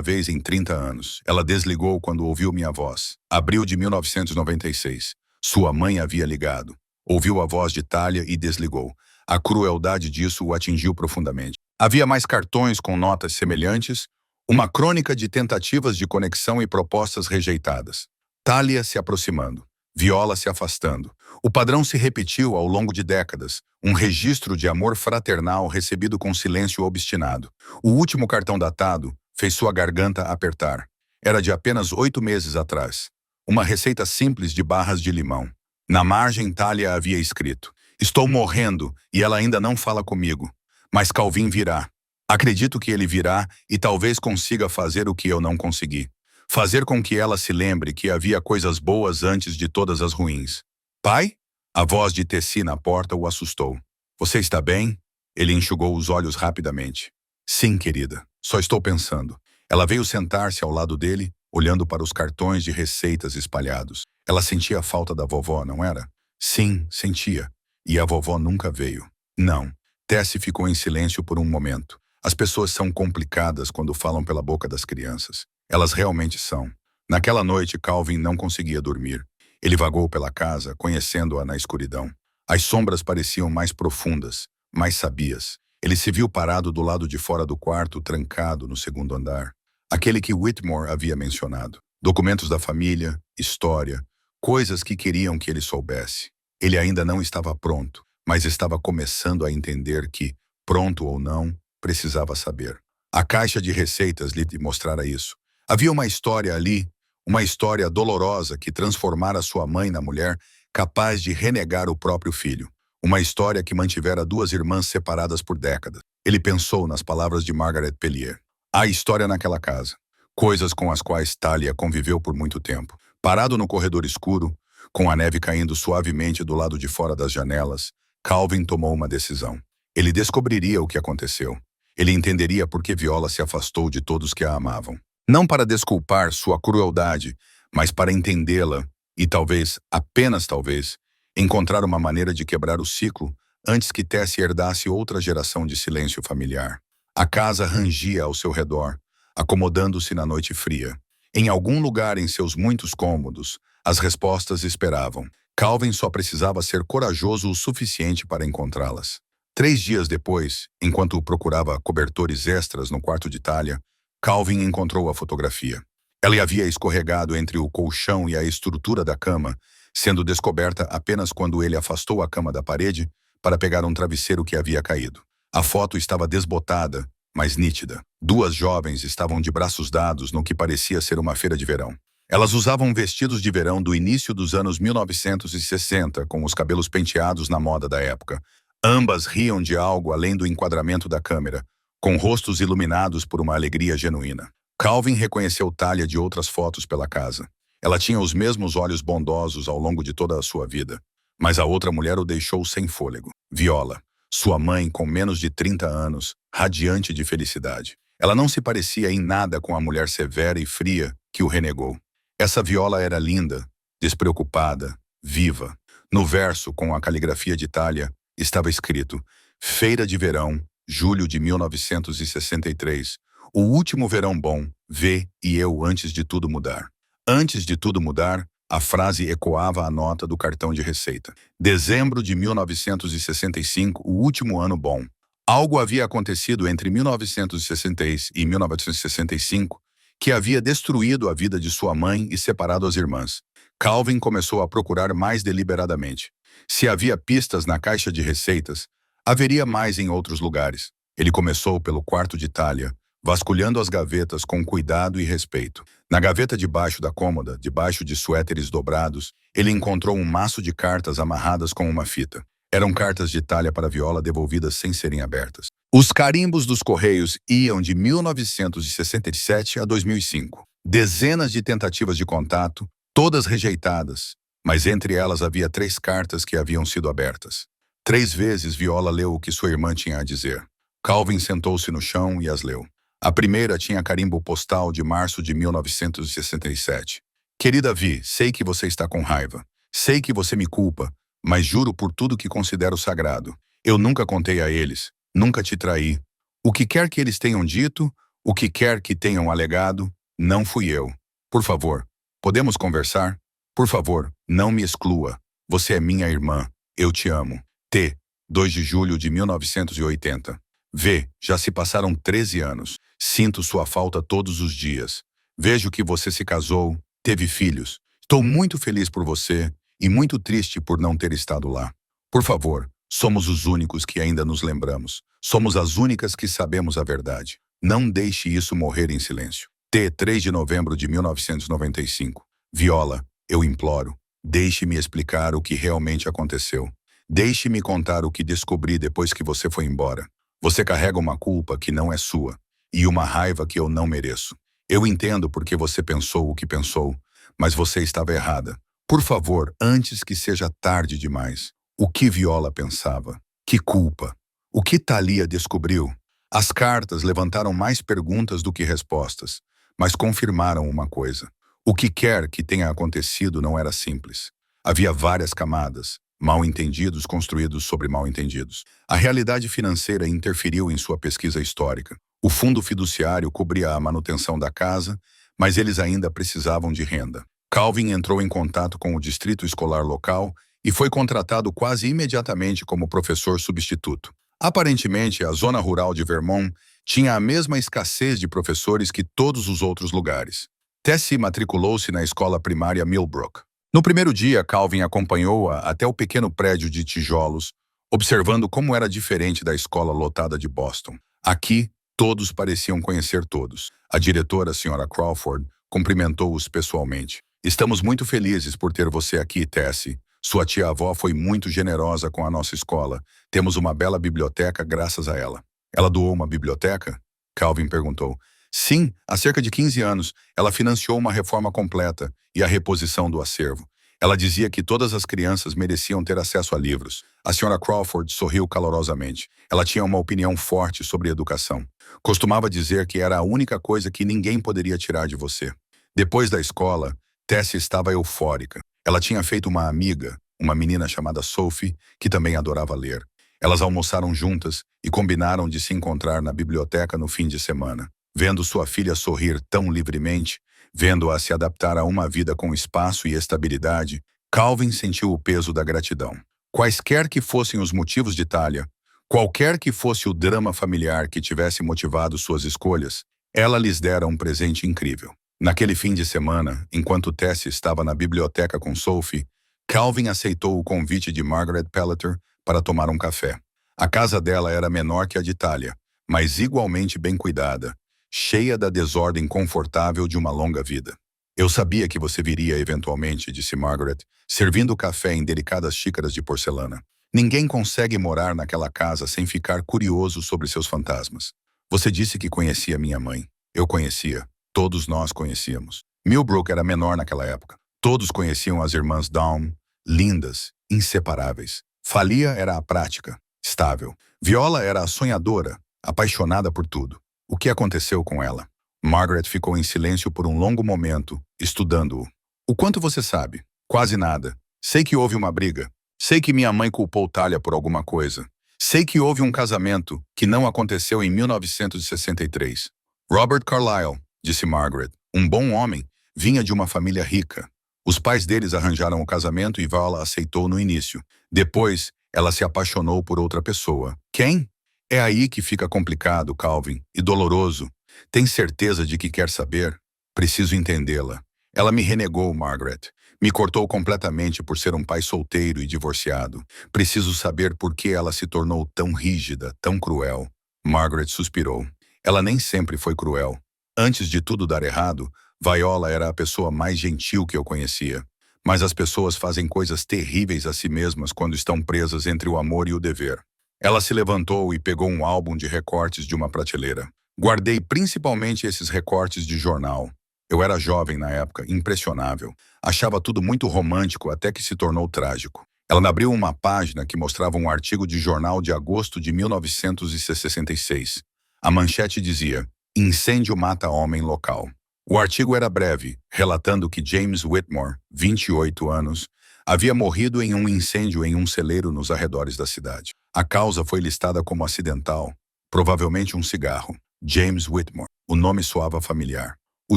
vez em 30 anos. Ela desligou quando ouviu minha voz. Abril de 1996. Sua mãe havia ligado. Ouviu a voz de Talia e desligou. A crueldade disso o atingiu profundamente. Havia mais cartões com notas semelhantes, uma crônica de tentativas de conexão e propostas rejeitadas. Talia se aproximando. Viola se afastando. O padrão se repetiu ao longo de décadas, um registro de amor fraternal recebido com silêncio obstinado. O último cartão datado fez sua garganta apertar. Era de apenas 8 meses atrás. Uma receita simples de barras de limão. Na margem, Talia havia escrito: "Estou morrendo e ela ainda não fala comigo. Mas Calvin virá. Acredito que ele virá e talvez consiga fazer o que eu não consegui. Fazer com que ela se lembre que havia coisas boas antes de todas as ruins." "Pai?" A voz de Tessie na porta o assustou. "Você está bem?" Ele enxugou os olhos rapidamente. "Sim, querida. Só estou pensando." Ela veio sentar-se ao lado dele, olhando para os cartões de receitas espalhados. Ela sentia a falta da vovó, não era? Sim, sentia. E a vovó nunca veio. Não. Tessie ficou em silêncio por um momento. As pessoas são complicadas quando falam pela boca das crianças. Elas realmente são. Naquela noite, Calvin não conseguia dormir. Ele vagou pela casa, conhecendo-a na escuridão. As sombras pareciam mais profundas, mais sabias. Ele se viu parado do lado de fora do quarto, trancado no segundo andar. Aquele que Whitmore havia mencionado. Documentos da família, história, coisas que queriam que ele soubesse. Ele ainda não estava pronto, mas estava começando a entender que, pronto ou não, precisava saber. A caixa de receitas lhe mostrara isso. Havia uma história ali, uma história dolorosa que transformara sua mãe na mulher capaz de renegar o próprio filho. Uma história que mantivera duas irmãs separadas por décadas. Ele pensou nas palavras de Margaret Pellier. Há história naquela casa. Coisas com as quais Talia conviveu por muito tempo. Parado no corredor escuro, com a neve caindo suavemente do lado de fora das janelas, Calvin tomou uma decisão. Ele descobriria o que aconteceu. Ele entenderia por que Viola se afastou de todos que a amavam. Não para desculpar sua crueldade, mas para entendê-la e talvez, apenas talvez, encontrar uma maneira de quebrar o ciclo antes que Tessie herdasse outra geração de silêncio familiar. A casa rangia ao seu redor, acomodando-se na noite fria. Em algum lugar em seus muitos cômodos, as respostas esperavam. Calvin só precisava ser corajoso o suficiente para encontrá-las. 3 dias depois, enquanto procurava cobertores extras no quarto de Talia, Calvin encontrou a fotografia. Ela havia escorregado entre o colchão e a estrutura da cama, sendo descoberta apenas quando ele afastou a cama da parede para pegar um travesseiro que havia caído. A foto estava desbotada, mas nítida. 2 jovens estavam de braços dados no que parecia ser uma feira de verão. Elas usavam vestidos de verão do início dos anos 1960, com os cabelos penteados na moda da época. Ambas riam de algo além do enquadramento da câmera, com rostos iluminados por uma alegria genuína. Calvin reconheceu Talia de outras fotos pela casa. Ela tinha os mesmos olhos bondosos ao longo de toda a sua vida, mas a outra mulher o deixou sem fôlego. Viola, sua mãe com menos de 30 anos, radiante de felicidade. Ela não se parecia em nada com a mulher severa e fria que o renegou. Essa Viola era linda, despreocupada, viva. No verso, com a caligrafia de Talia, estava escrito: "Feira de verão, julho de 1963. O último verão bom, vê e eu antes de tudo mudar." Antes de tudo mudar, a frase ecoava a nota do cartão de receita. Dezembro de 1965, o último ano bom. Algo havia acontecido entre 1960 e 1965 que havia destruído a vida de sua mãe e separado as irmãs. Calvin começou a procurar mais deliberadamente. Se havia pistas na caixa de receitas, haveria mais em outros lugares. Ele começou pelo quarto de Talia, vasculhando as gavetas com cuidado e respeito. Na gaveta debaixo da cômoda, debaixo de suéteres dobrados, ele encontrou um maço de cartas amarradas com uma fita. Eram cartas de Talia para Viola devolvidas sem serem abertas. Os carimbos dos correios iam de 1967 a 2005. Dezenas de tentativas de contato, todas rejeitadas, mas entre elas havia 3 cartas que haviam sido abertas. 3 vezes Viola leu o que sua irmã tinha a dizer. Calvin sentou-se no chão e as leu. A primeira tinha carimbo postal de março de 1967. Querida Vi, sei que você está com raiva. Sei que você me culpa, mas juro por tudo que considero sagrado. Eu nunca contei a eles, nunca te traí. O que quer que eles tenham dito, o que quer que tenham alegado, não fui eu. Por favor, podemos conversar? Por favor, não me exclua. Você é minha irmã. Eu te amo. T. 2 de julho de 1980. V. Já se passaram 13 anos. Sinto sua falta todos os dias. Vejo que você se casou, teve filhos. Estou muito feliz por você e muito triste por não ter estado lá. Por favor, somos os únicos que ainda nos lembramos. Somos as únicas que sabemos a verdade. Não deixe isso morrer em silêncio. T. 3 de novembro de 1995. Viola, eu imploro. Deixe-me explicar o que realmente aconteceu. Deixe-me contar o que descobri depois que você foi embora. Você carrega uma culpa que não é sua e uma raiva que eu não mereço. Eu entendo porque você pensou o que pensou, mas você estava errada. Por favor, antes que seja tarde demais. O que Viola pensava? Que culpa? O que Thalia descobriu? As cartas levantaram mais perguntas do que respostas, mas confirmaram uma coisa. O que quer que tenha acontecido não era simples. Havia várias camadas, mal-entendidos construídos sobre mal-entendidos. A realidade financeira interferiu em sua pesquisa histórica. O fundo fiduciário cobria a manutenção da casa, mas eles ainda precisavam de renda. Calvin entrou em contato com o distrito escolar local e foi contratado quase imediatamente como professor substituto. Aparentemente, a zona rural de Vermont tinha a mesma escassez de professores que todos os outros lugares. Tessie matriculou-se na escola primária Millbrook. No primeiro dia, Calvin acompanhou-a até o pequeno prédio de tijolos, observando como era diferente da escola lotada de Boston. Aqui, todos pareciam conhecer todos. A diretora, a Sra. Crawford, cumprimentou-os pessoalmente. Estamos muito felizes por ter você aqui, Tessie. Sua tia-avó foi muito generosa com a nossa escola. Temos uma bela biblioteca graças a ela. Ela doou uma biblioteca? Calvin perguntou. Sim, há cerca de 15 anos, ela financiou uma reforma completa e a reposição do acervo. Ela dizia que todas as crianças mereciam ter acesso a livros. A Sra. Crawford sorriu calorosamente. Ela tinha uma opinião forte sobre educação. Costumava dizer que era a única coisa que ninguém poderia tirar de você. Depois da escola, Tessie estava eufórica. Ela tinha feito uma amiga, uma menina chamada Sophie, que também adorava ler. Elas almoçaram juntas e combinaram de se encontrar na biblioteca no fim de semana. Vendo sua filha sorrir tão livremente, vendo-a se adaptar a uma vida com espaço e estabilidade, Calvin sentiu o peso da gratidão. Quaisquer que fossem os motivos de Thalia, qualquer que fosse o drama familiar que tivesse motivado suas escolhas, ela lhes dera um presente incrível. Naquele fim de semana, enquanto Tessie estava na biblioteca com Sophie, Calvin aceitou o convite de Margaret Pelleter para tomar um café. A casa dela era menor que a de Thalia, mas igualmente bem cuidada, cheia da desordem confortável de uma longa vida. Eu sabia que você viria eventualmente, disse Margaret, servindo café em delicadas xícaras de porcelana. Ninguém consegue morar naquela casa sem ficar curioso sobre seus fantasmas. Você disse que conhecia minha mãe. Eu conhecia. Todos nós conhecíamos. Millbrook era menor naquela época. Todos conheciam as irmãs Dawn, lindas, inseparáveis. Thalia era a prática, estável. Viola era a sonhadora, apaixonada por tudo. O que aconteceu com ela? Margaret ficou em silêncio por um longo momento, estudando-o. O quanto você sabe? Quase nada. Sei que houve uma briga. Sei que minha mãe culpou Thalia por alguma coisa. Sei que houve um casamento que não aconteceu em 1963. Robert Carlyle, disse Margaret, um bom homem, vinha de uma família rica. Os pais deles arranjaram o casamento e Viola aceitou no início. Depois, ela se apaixonou por outra pessoa. Quem? É aí que fica complicado, Calvin, e doloroso. Tem certeza de que quer saber? Preciso entendê-la. Ela me renegou, Margaret. Me cortou completamente por ser um pai solteiro e divorciado. Preciso saber por que ela se tornou tão rígida, tão cruel. Margaret suspirou. Ela nem sempre foi cruel. Antes de tudo dar errado, Viola era a pessoa mais gentil que eu conhecia. Mas as pessoas fazem coisas terríveis a si mesmas quando estão presas entre o amor e o dever. Ela se levantou e pegou um álbum de recortes de uma prateleira. Guardei principalmente esses recortes de jornal. Eu era jovem na época, impressionável. Achava tudo muito romântico até que se tornou trágico. Ela abriu uma página que mostrava um artigo de jornal de agosto de 1966. A manchete dizia: Incêndio mata homem local. O artigo era breve, relatando que James Whitmore, 28 anos, havia morrido em um incêndio em um celeiro nos arredores da cidade. A causa foi listada como acidental, provavelmente um cigarro. James Whitmore. O nome soava familiar. O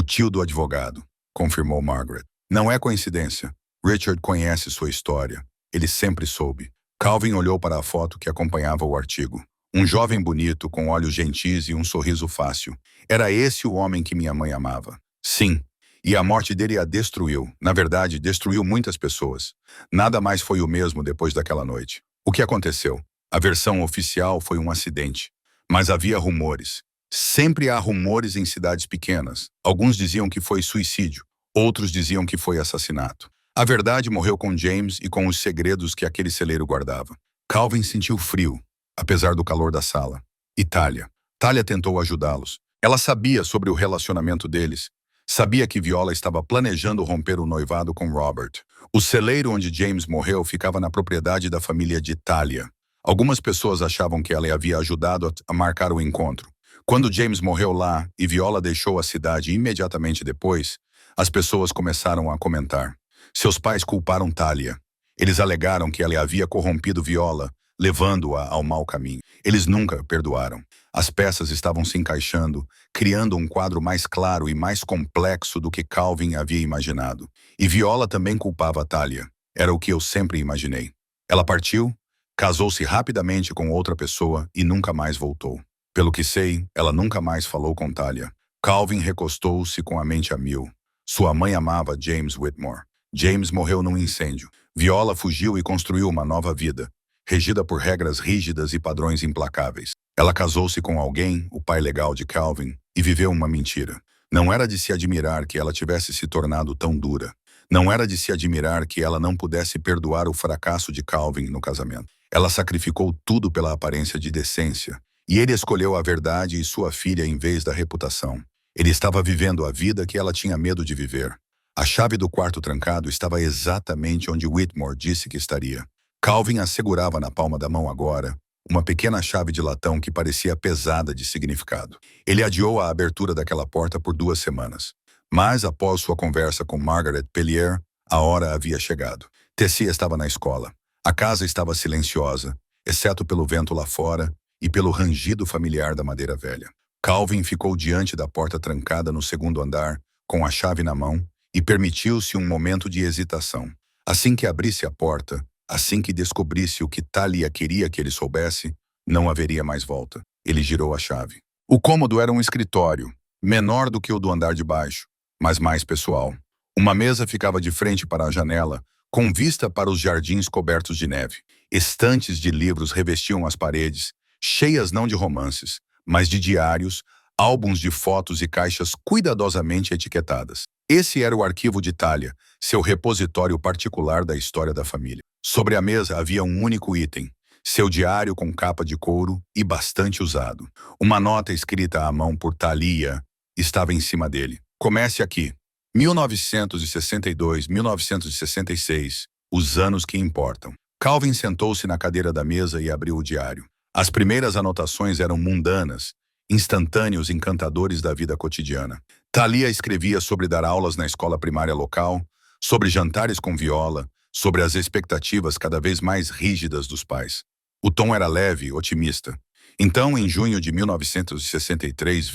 tio do advogado, confirmou Margaret. Não é coincidência. Richard conhece sua história. Ele sempre soube. Calvin olhou para a foto que acompanhava o artigo. Um jovem bonito, com olhos gentis e um sorriso fácil. Era esse o homem que minha mãe amava. Sim. E a morte dele a destruiu. Na verdade, destruiu muitas pessoas. Nada mais foi o mesmo depois daquela noite. O que aconteceu? A versão oficial foi um acidente. Mas havia rumores. Sempre há rumores em cidades pequenas. Alguns diziam que foi suicídio. Outros diziam que foi assassinato. A verdade morreu com James e com os segredos que aquele celeiro guardava. Calvin sentiu frio, apesar do calor da sala. Itália. Talia tentou ajudá-los. Ela sabia sobre o relacionamento deles. Sabia que Viola estava planejando romper o noivado com Robert. O celeiro onde James morreu ficava na propriedade da família de Talia. Algumas pessoas achavam que ela havia ajudado a marcar o encontro. Quando James morreu lá e Viola deixou a cidade imediatamente depois, as pessoas começaram a comentar. Seus pais culparam Talia. Eles alegaram que ela havia corrompido Viola, levando-a ao mau caminho. Eles nunca perdoaram. As peças estavam se encaixando, criando um quadro mais claro e mais complexo do que Calvin havia imaginado. E Viola também culpava Talia. Era o que eu sempre imaginei. Ela partiu, casou-se rapidamente com outra pessoa e nunca mais voltou. Pelo que sei, ela nunca mais falou com Talia. Calvin recostou-se com a mente a mil. Sua mãe amava James Whitmore. James morreu num incêndio. Viola fugiu e construiu uma nova vida, regida por regras rígidas e padrões implacáveis. Ela casou-se com alguém, o pai legal de Calvin, e viveu uma mentira. Não era de se admirar que ela tivesse se tornado tão dura. Não era de se admirar que ela não pudesse perdoar o fracasso de Calvin no casamento. Ela sacrificou tudo pela aparência de decência, e ele escolheu a verdade e sua filha em vez da reputação. Ele estava vivendo a vida que ela tinha medo de viver. A chave do quarto trancado estava exatamente onde Whitmore disse que estaria. Calvin a segurava na palma da mão agora, uma pequena chave de latão que parecia pesada de significado. Ele adiou a abertura daquela porta por 2 semanas. Mas, após sua conversa com Margaret Pellier, a hora havia chegado. Tessia estava na escola. A casa estava silenciosa, exceto pelo vento lá fora e pelo rangido familiar da madeira velha. Calvin ficou diante da porta trancada no 2º andar, com a chave na mão, e permitiu-se um momento de hesitação. Assim que abrisse a porta, assim que descobrisse o que Talia queria que ele soubesse, não haveria mais volta. Ele girou a chave. O cômodo era um escritório, menor do que o do andar de baixo, mas mais pessoal. Uma mesa ficava de frente para a janela, com vista para os jardins cobertos de neve. Estantes de livros revestiam as paredes, cheias não de romances, mas de diários, álbuns de fotos e caixas cuidadosamente etiquetadas. Esse era o arquivo de Talia, seu repositório particular da história da família. Sobre a mesa havia um único item, seu diário com capa de couro e bastante usado. Uma nota escrita à mão por Talia estava em cima dele. Comece aqui. 1962, 1966, os anos que importam. Calvin sentou-se na cadeira da mesa e abriu o diário. As primeiras anotações eram mundanas, instantâneos encantadores da vida cotidiana. Talia escrevia sobre dar aulas na escola primária local, sobre jantares com Viola, sobre as expectativas cada vez mais rígidas dos pais. O tom era leve, otimista. Então, em junho de 1963,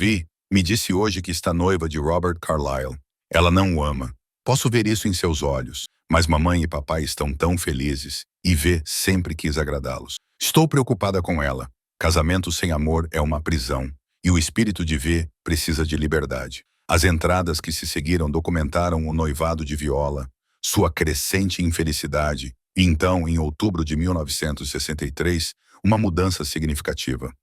me disse hoje que está noiva de Robert Carlyle. Ela não o ama. Posso ver isso em seus olhos, mas mamãe e papai estão tão felizes e sempre quis agradá-los. Estou preocupada com ela. Casamento sem amor é uma prisão, e o espírito de precisa de liberdade. As entradas que se seguiram documentaram o noivado de Viola, sua crescente infelicidade, e então, em outubro de 1963, uma mudança significativa.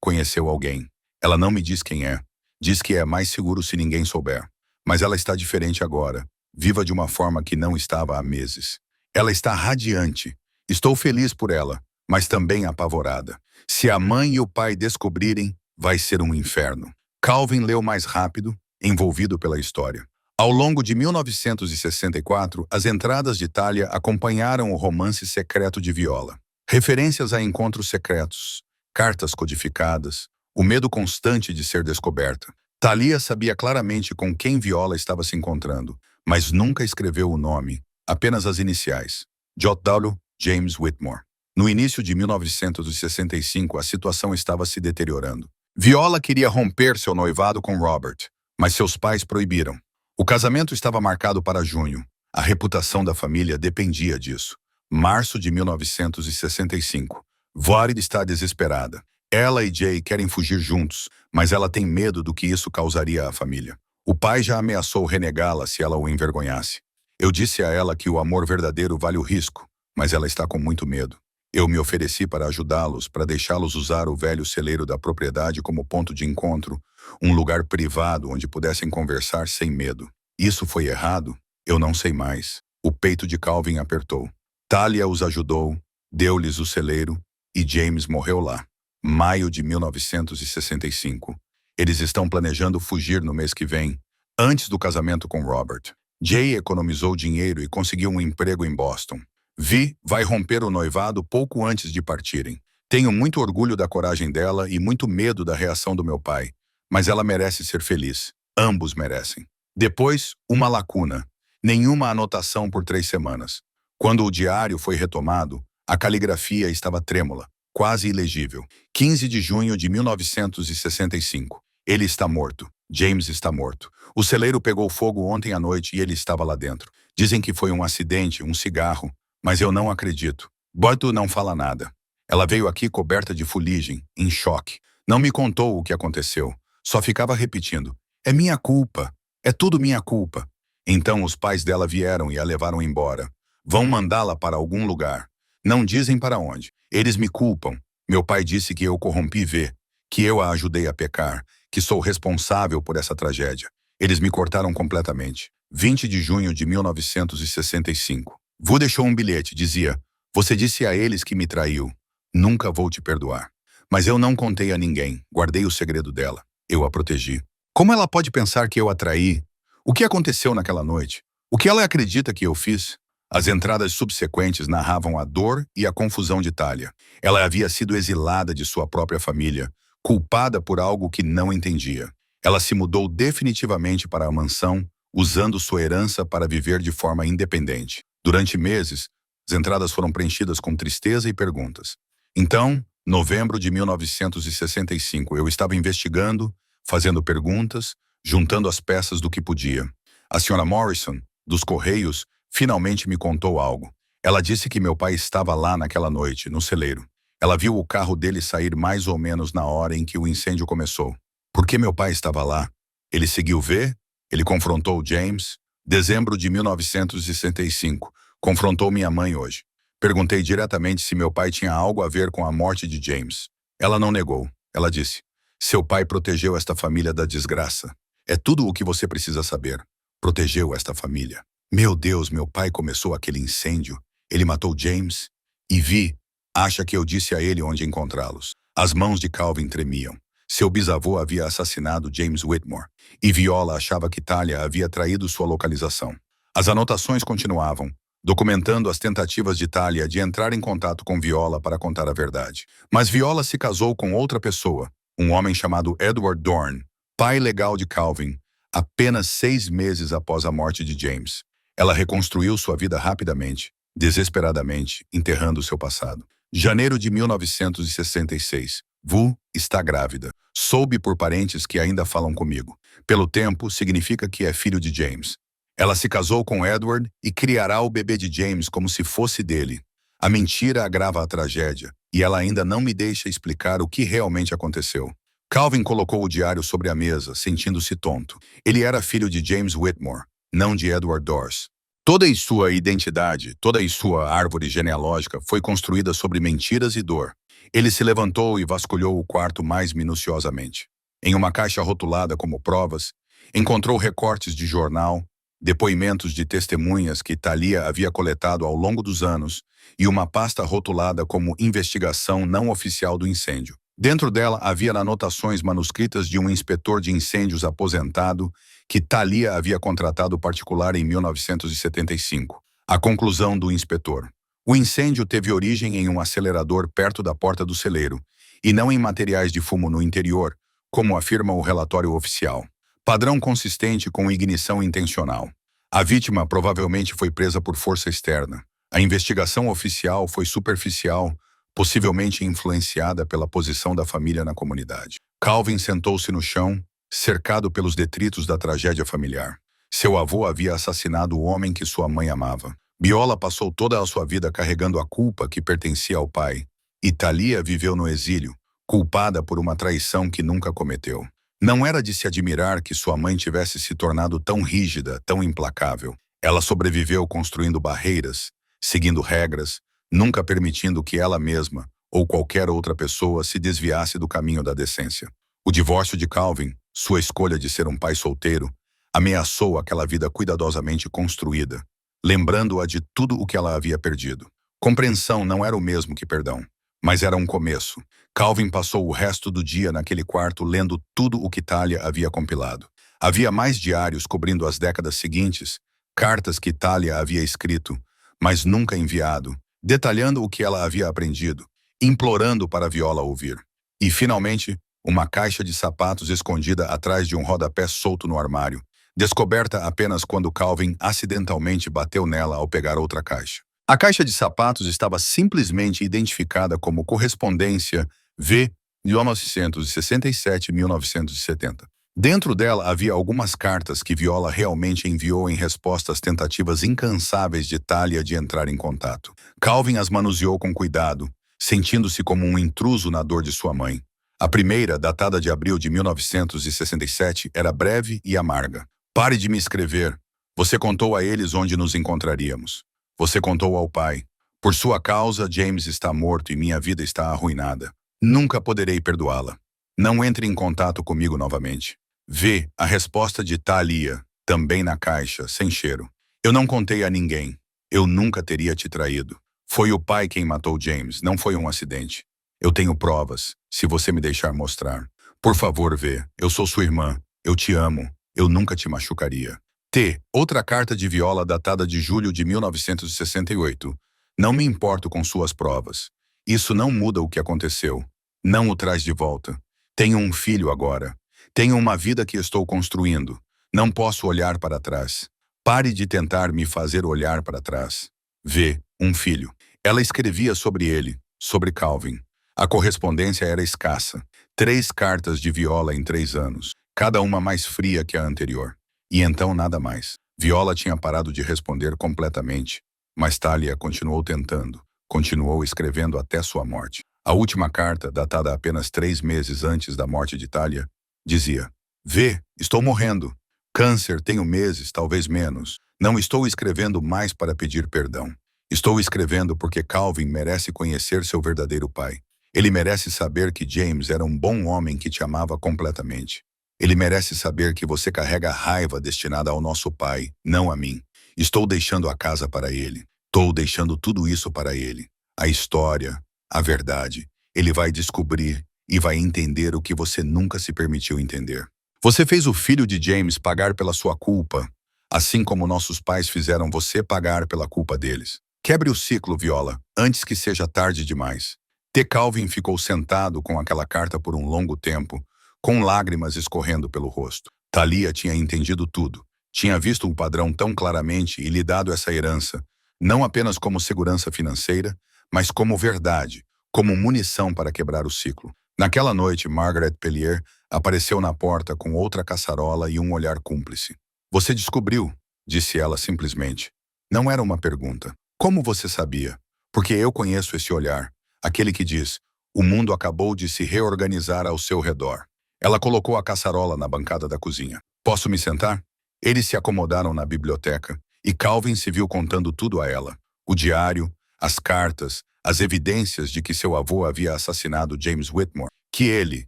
Conheceu alguém. Ela não me diz quem é. Diz que é mais seguro se ninguém souber. Mas ela está diferente agora, viva de uma forma que não estava há meses. Ela está radiante. Estou feliz por ela, mas também apavorada. Se a mãe e o pai descobrirem, vai ser um inferno. Calvin leu mais rápido, envolvido pela história. Ao longo de 1964, as entradas de Thalia acompanharam o romance secreto de Viola. Referências a encontros secretos, cartas codificadas, o medo constante de ser descoberta. Thalia sabia claramente com quem Viola estava se encontrando, mas nunca escreveu o nome, apenas as iniciais. J.W. James Whitmore. No início de 1965, a situação estava se deteriorando. Viola queria romper seu noivado com Robert, mas seus pais proibiram. O casamento estava marcado para junho. A reputação da família dependia disso. Março de 1965. Violet está desesperada. Ela e Jay querem fugir juntos, mas ela tem medo do que isso causaria à família. O pai já ameaçou renegá-la se ela o envergonhasse. Eu disse a ela que o amor verdadeiro vale o risco, mas ela está com muito medo. Eu me ofereci para ajudá-los, para deixá-los usar o velho celeiro da propriedade como ponto de encontro, um lugar privado onde pudessem conversar sem medo. Isso foi errado? Eu não sei mais. O peito de Calvin apertou. Thalia os ajudou, deu-lhes o celeiro, e James morreu lá. Maio de 1965. Eles estão planejando fugir no mês que vem, antes do casamento com Robert. Jay economizou dinheiro e conseguiu um emprego em Boston. Vi vai romper o noivado pouco antes de partirem. Tenho muito orgulho da coragem dela e muito medo da reação do meu pai, mas ela merece ser feliz. Ambos merecem. Depois, uma lacuna. Nenhuma anotação por 3 semanas. Quando o diário foi retomado, a caligrafia estava trêmula, quase ilegível. 15 de junho de 1965. Ele está morto. James está morto. O celeiro pegou fogo ontem à noite e ele estava lá dentro. Dizem que foi um acidente, um cigarro, mas eu não acredito. Boito não fala nada. Ela veio aqui coberta de fuligem, em choque. Não me contou o que aconteceu. Só ficava repetindo. É minha culpa. É tudo minha culpa. Então os pais dela vieram e a levaram embora. Vão mandá-la para algum lugar. Não dizem para onde. Eles me culpam. Meu pai disse que eu corrompi V, que eu a ajudei a pecar, que sou responsável por essa tragédia. Eles me cortaram completamente. 20 de junho de 1965. Vu deixou um bilhete, dizia: você disse a eles que me traiu. Nunca vou te perdoar. Mas eu não contei a ninguém, guardei o segredo dela. Eu a protegi. Como ela pode pensar que eu a traí? O que aconteceu naquela noite? O que ela acredita que eu fiz? As entradas subsequentes narravam a dor e a confusão de Thalia. Ela havia sido exilada de sua própria família, culpada por algo que não entendia. Ela se mudou definitivamente para a mansão, usando sua herança para viver de forma independente. Durante meses, as entradas foram preenchidas com tristeza e perguntas. Então, novembro de 1965, eu estava investigando, fazendo perguntas, juntando as peças do que podia. A senhora Morrison, dos Correios, finalmente me contou algo. Ela disse que meu pai estava lá naquela noite, no celeiro. Ela viu o carro dele sair mais ou menos na hora em que o incêndio começou. Por que meu pai estava lá? Ele seguiu V? Ele confrontou James? Dezembro de 1965. Confrontou minha mãe hoje. Perguntei diretamente se meu pai tinha algo a ver com a morte de James. Ela não negou. Ela disse: seu pai protegeu esta família da desgraça. É tudo o que você precisa saber. Protegeu esta família. Meu Deus, meu pai começou aquele incêndio. Ele matou James. E Vi acha que eu disse a ele onde encontrá-los. As mãos de Calvin tremiam. Seu bisavô havia assassinado James Whitmore. E Viola achava que Thalia havia traído sua localização. As anotações continuavam, documentando as tentativas de Thalia de entrar em contato com Viola para contar a verdade. Mas Viola se casou com outra pessoa, um homem chamado Edward Dorn, pai legal de Calvin, apenas 6 meses após a morte de James. Ela reconstruiu sua vida rapidamente, desesperadamente, enterrando seu passado. Janeiro de 1966. Vu está grávida. Soube por parentes que ainda falam comigo. Pelo tempo, significa que é filho de James. Ela se casou com Edward e criará o bebê de James como se fosse dele. A mentira agrava a tragédia, e ela ainda não me deixa explicar o que realmente aconteceu. Calvin colocou o diário sobre a mesa, sentindo-se tonto. Ele era filho de James Whitmore, não de Edward Dors. Toda a sua identidade, toda a sua árvore genealógica foi construída sobre mentiras e dor. Ele se levantou e vasculhou o quarto mais minuciosamente. Em uma caixa rotulada como provas, encontrou recortes de jornal, depoimentos de testemunhas que Thalia havia coletado ao longo dos anos e uma pasta rotulada como investigação não oficial do incêndio. Dentro dela havia anotações manuscritas de um inspetor de incêndios aposentado que Thalia havia contratado particular em 1975. A conclusão do inspetor. O incêndio teve origem em um acelerador perto da porta do celeiro, e não em materiais de fumo no interior, como afirma o relatório oficial. Padrão consistente com ignição intencional. A vítima provavelmente foi presa por força externa. A investigação oficial foi superficial, possivelmente influenciada pela posição da família na comunidade. Calvin sentou-se no chão, cercado pelos detritos da tragédia familiar. Seu avô havia assassinado o homem que sua mãe amava. Viola passou toda a sua vida carregando a culpa que pertencia ao pai. E Thalia viveu no exílio, culpada por uma traição que nunca cometeu. Não era de se admirar que sua mãe tivesse se tornado tão rígida, tão implacável. Ela sobreviveu construindo barreiras, seguindo regras, nunca permitindo que ela mesma ou qualquer outra pessoa se desviasse do caminho da decência. O divórcio de Calvin, sua escolha de ser um pai solteiro, ameaçou aquela vida cuidadosamente construída, lembrando-a de tudo o que ela havia perdido. Compreensão não era o mesmo que perdão, mas era um começo. Calvin passou o resto do dia naquele quarto lendo tudo o que Thalia havia compilado. Havia mais diários cobrindo as décadas seguintes, cartas que Thalia havia escrito, mas nunca enviado, detalhando o que ela havia aprendido, implorando para Viola ouvir. E, finalmente, uma caixa de sapatos escondida atrás de um rodapé solto no armário, descoberta apenas quando Calvin acidentalmente bateu nela ao pegar outra caixa. A caixa de sapatos estava simplesmente identificada como correspondência V 1967-1970. Dentro dela havia algumas cartas que Viola realmente enviou em resposta às tentativas incansáveis de Thalia de entrar em contato. Calvin as manuseou com cuidado, sentindo-se como um intruso na dor de sua mãe. A primeira, datada de abril de 1967, era breve e amarga. Pare de me escrever. Você contou a eles onde nos encontraríamos. Você contou ao pai. Por sua causa, James está morto e minha vida está arruinada. Nunca poderei perdoá-la. Não entre em contato comigo novamente. Vê a resposta de Thalia, também na caixa, sem cheiro. Eu não contei a ninguém. Eu nunca teria te traído. Foi o pai quem matou James, não foi um acidente. Eu tenho provas, se você me deixar mostrar. Por favor, vê. Eu sou sua irmã. Eu te amo. Eu nunca te machucaria. T. Outra carta de Viola datada de julho de 1968. Não me importo com suas provas. Isso não muda o que aconteceu. Não o traz de volta. Tenho um filho agora. Tenho uma vida que estou construindo. Não posso olhar para trás. Pare de tentar me fazer olhar para trás. Vê, um filho. Ela escrevia sobre ele, sobre Calvin. A correspondência era escassa. 3 cartas de Viola em 3 anos, cada uma mais fria que a anterior. E então nada mais. Viola tinha parado de responder completamente, mas Thalia continuou tentando, continuou escrevendo até sua morte. A última carta, datada apenas 3 meses antes da morte de Thalia, dizia: Vê, estou morrendo. Câncer, tenho meses, talvez menos. Não estou escrevendo mais para pedir perdão. Estou escrevendo porque Calvin merece conhecer seu verdadeiro pai. Ele merece saber que James era um bom homem que te amava completamente. Ele merece saber que você carrega a raiva destinada ao nosso pai, não a mim. Estou deixando a casa para ele. Estou deixando tudo isso para ele. A história, a verdade. Ele vai descobrir e vai entender o que você nunca se permitiu entender. Você fez o filho de James pagar pela sua culpa, assim como nossos pais fizeram você pagar pela culpa deles. Quebre o ciclo, Viola, antes que seja tarde demais. T. Calvin ficou sentado com aquela carta por um longo tempo, com lágrimas escorrendo pelo rosto. Thalia tinha entendido tudo. Tinha visto um padrão tão claramente e lhe dado essa herança, não apenas como segurança financeira, mas como verdade, como munição para quebrar o ciclo. Naquela noite, Margaret Pellier apareceu na porta com outra caçarola e um olhar cúmplice. Você descobriu, disse ela simplesmente. Não era uma pergunta. Como você sabia? Porque eu conheço esse olhar, aquele que diz, o mundo acabou de se reorganizar ao seu redor. Ela colocou a caçarola na bancada da cozinha. Posso me sentar? Eles se acomodaram na biblioteca e Calvin se viu contando tudo a ela. O diário, as cartas, as evidências de que seu avô havia assassinado James Whitmore. Que ele,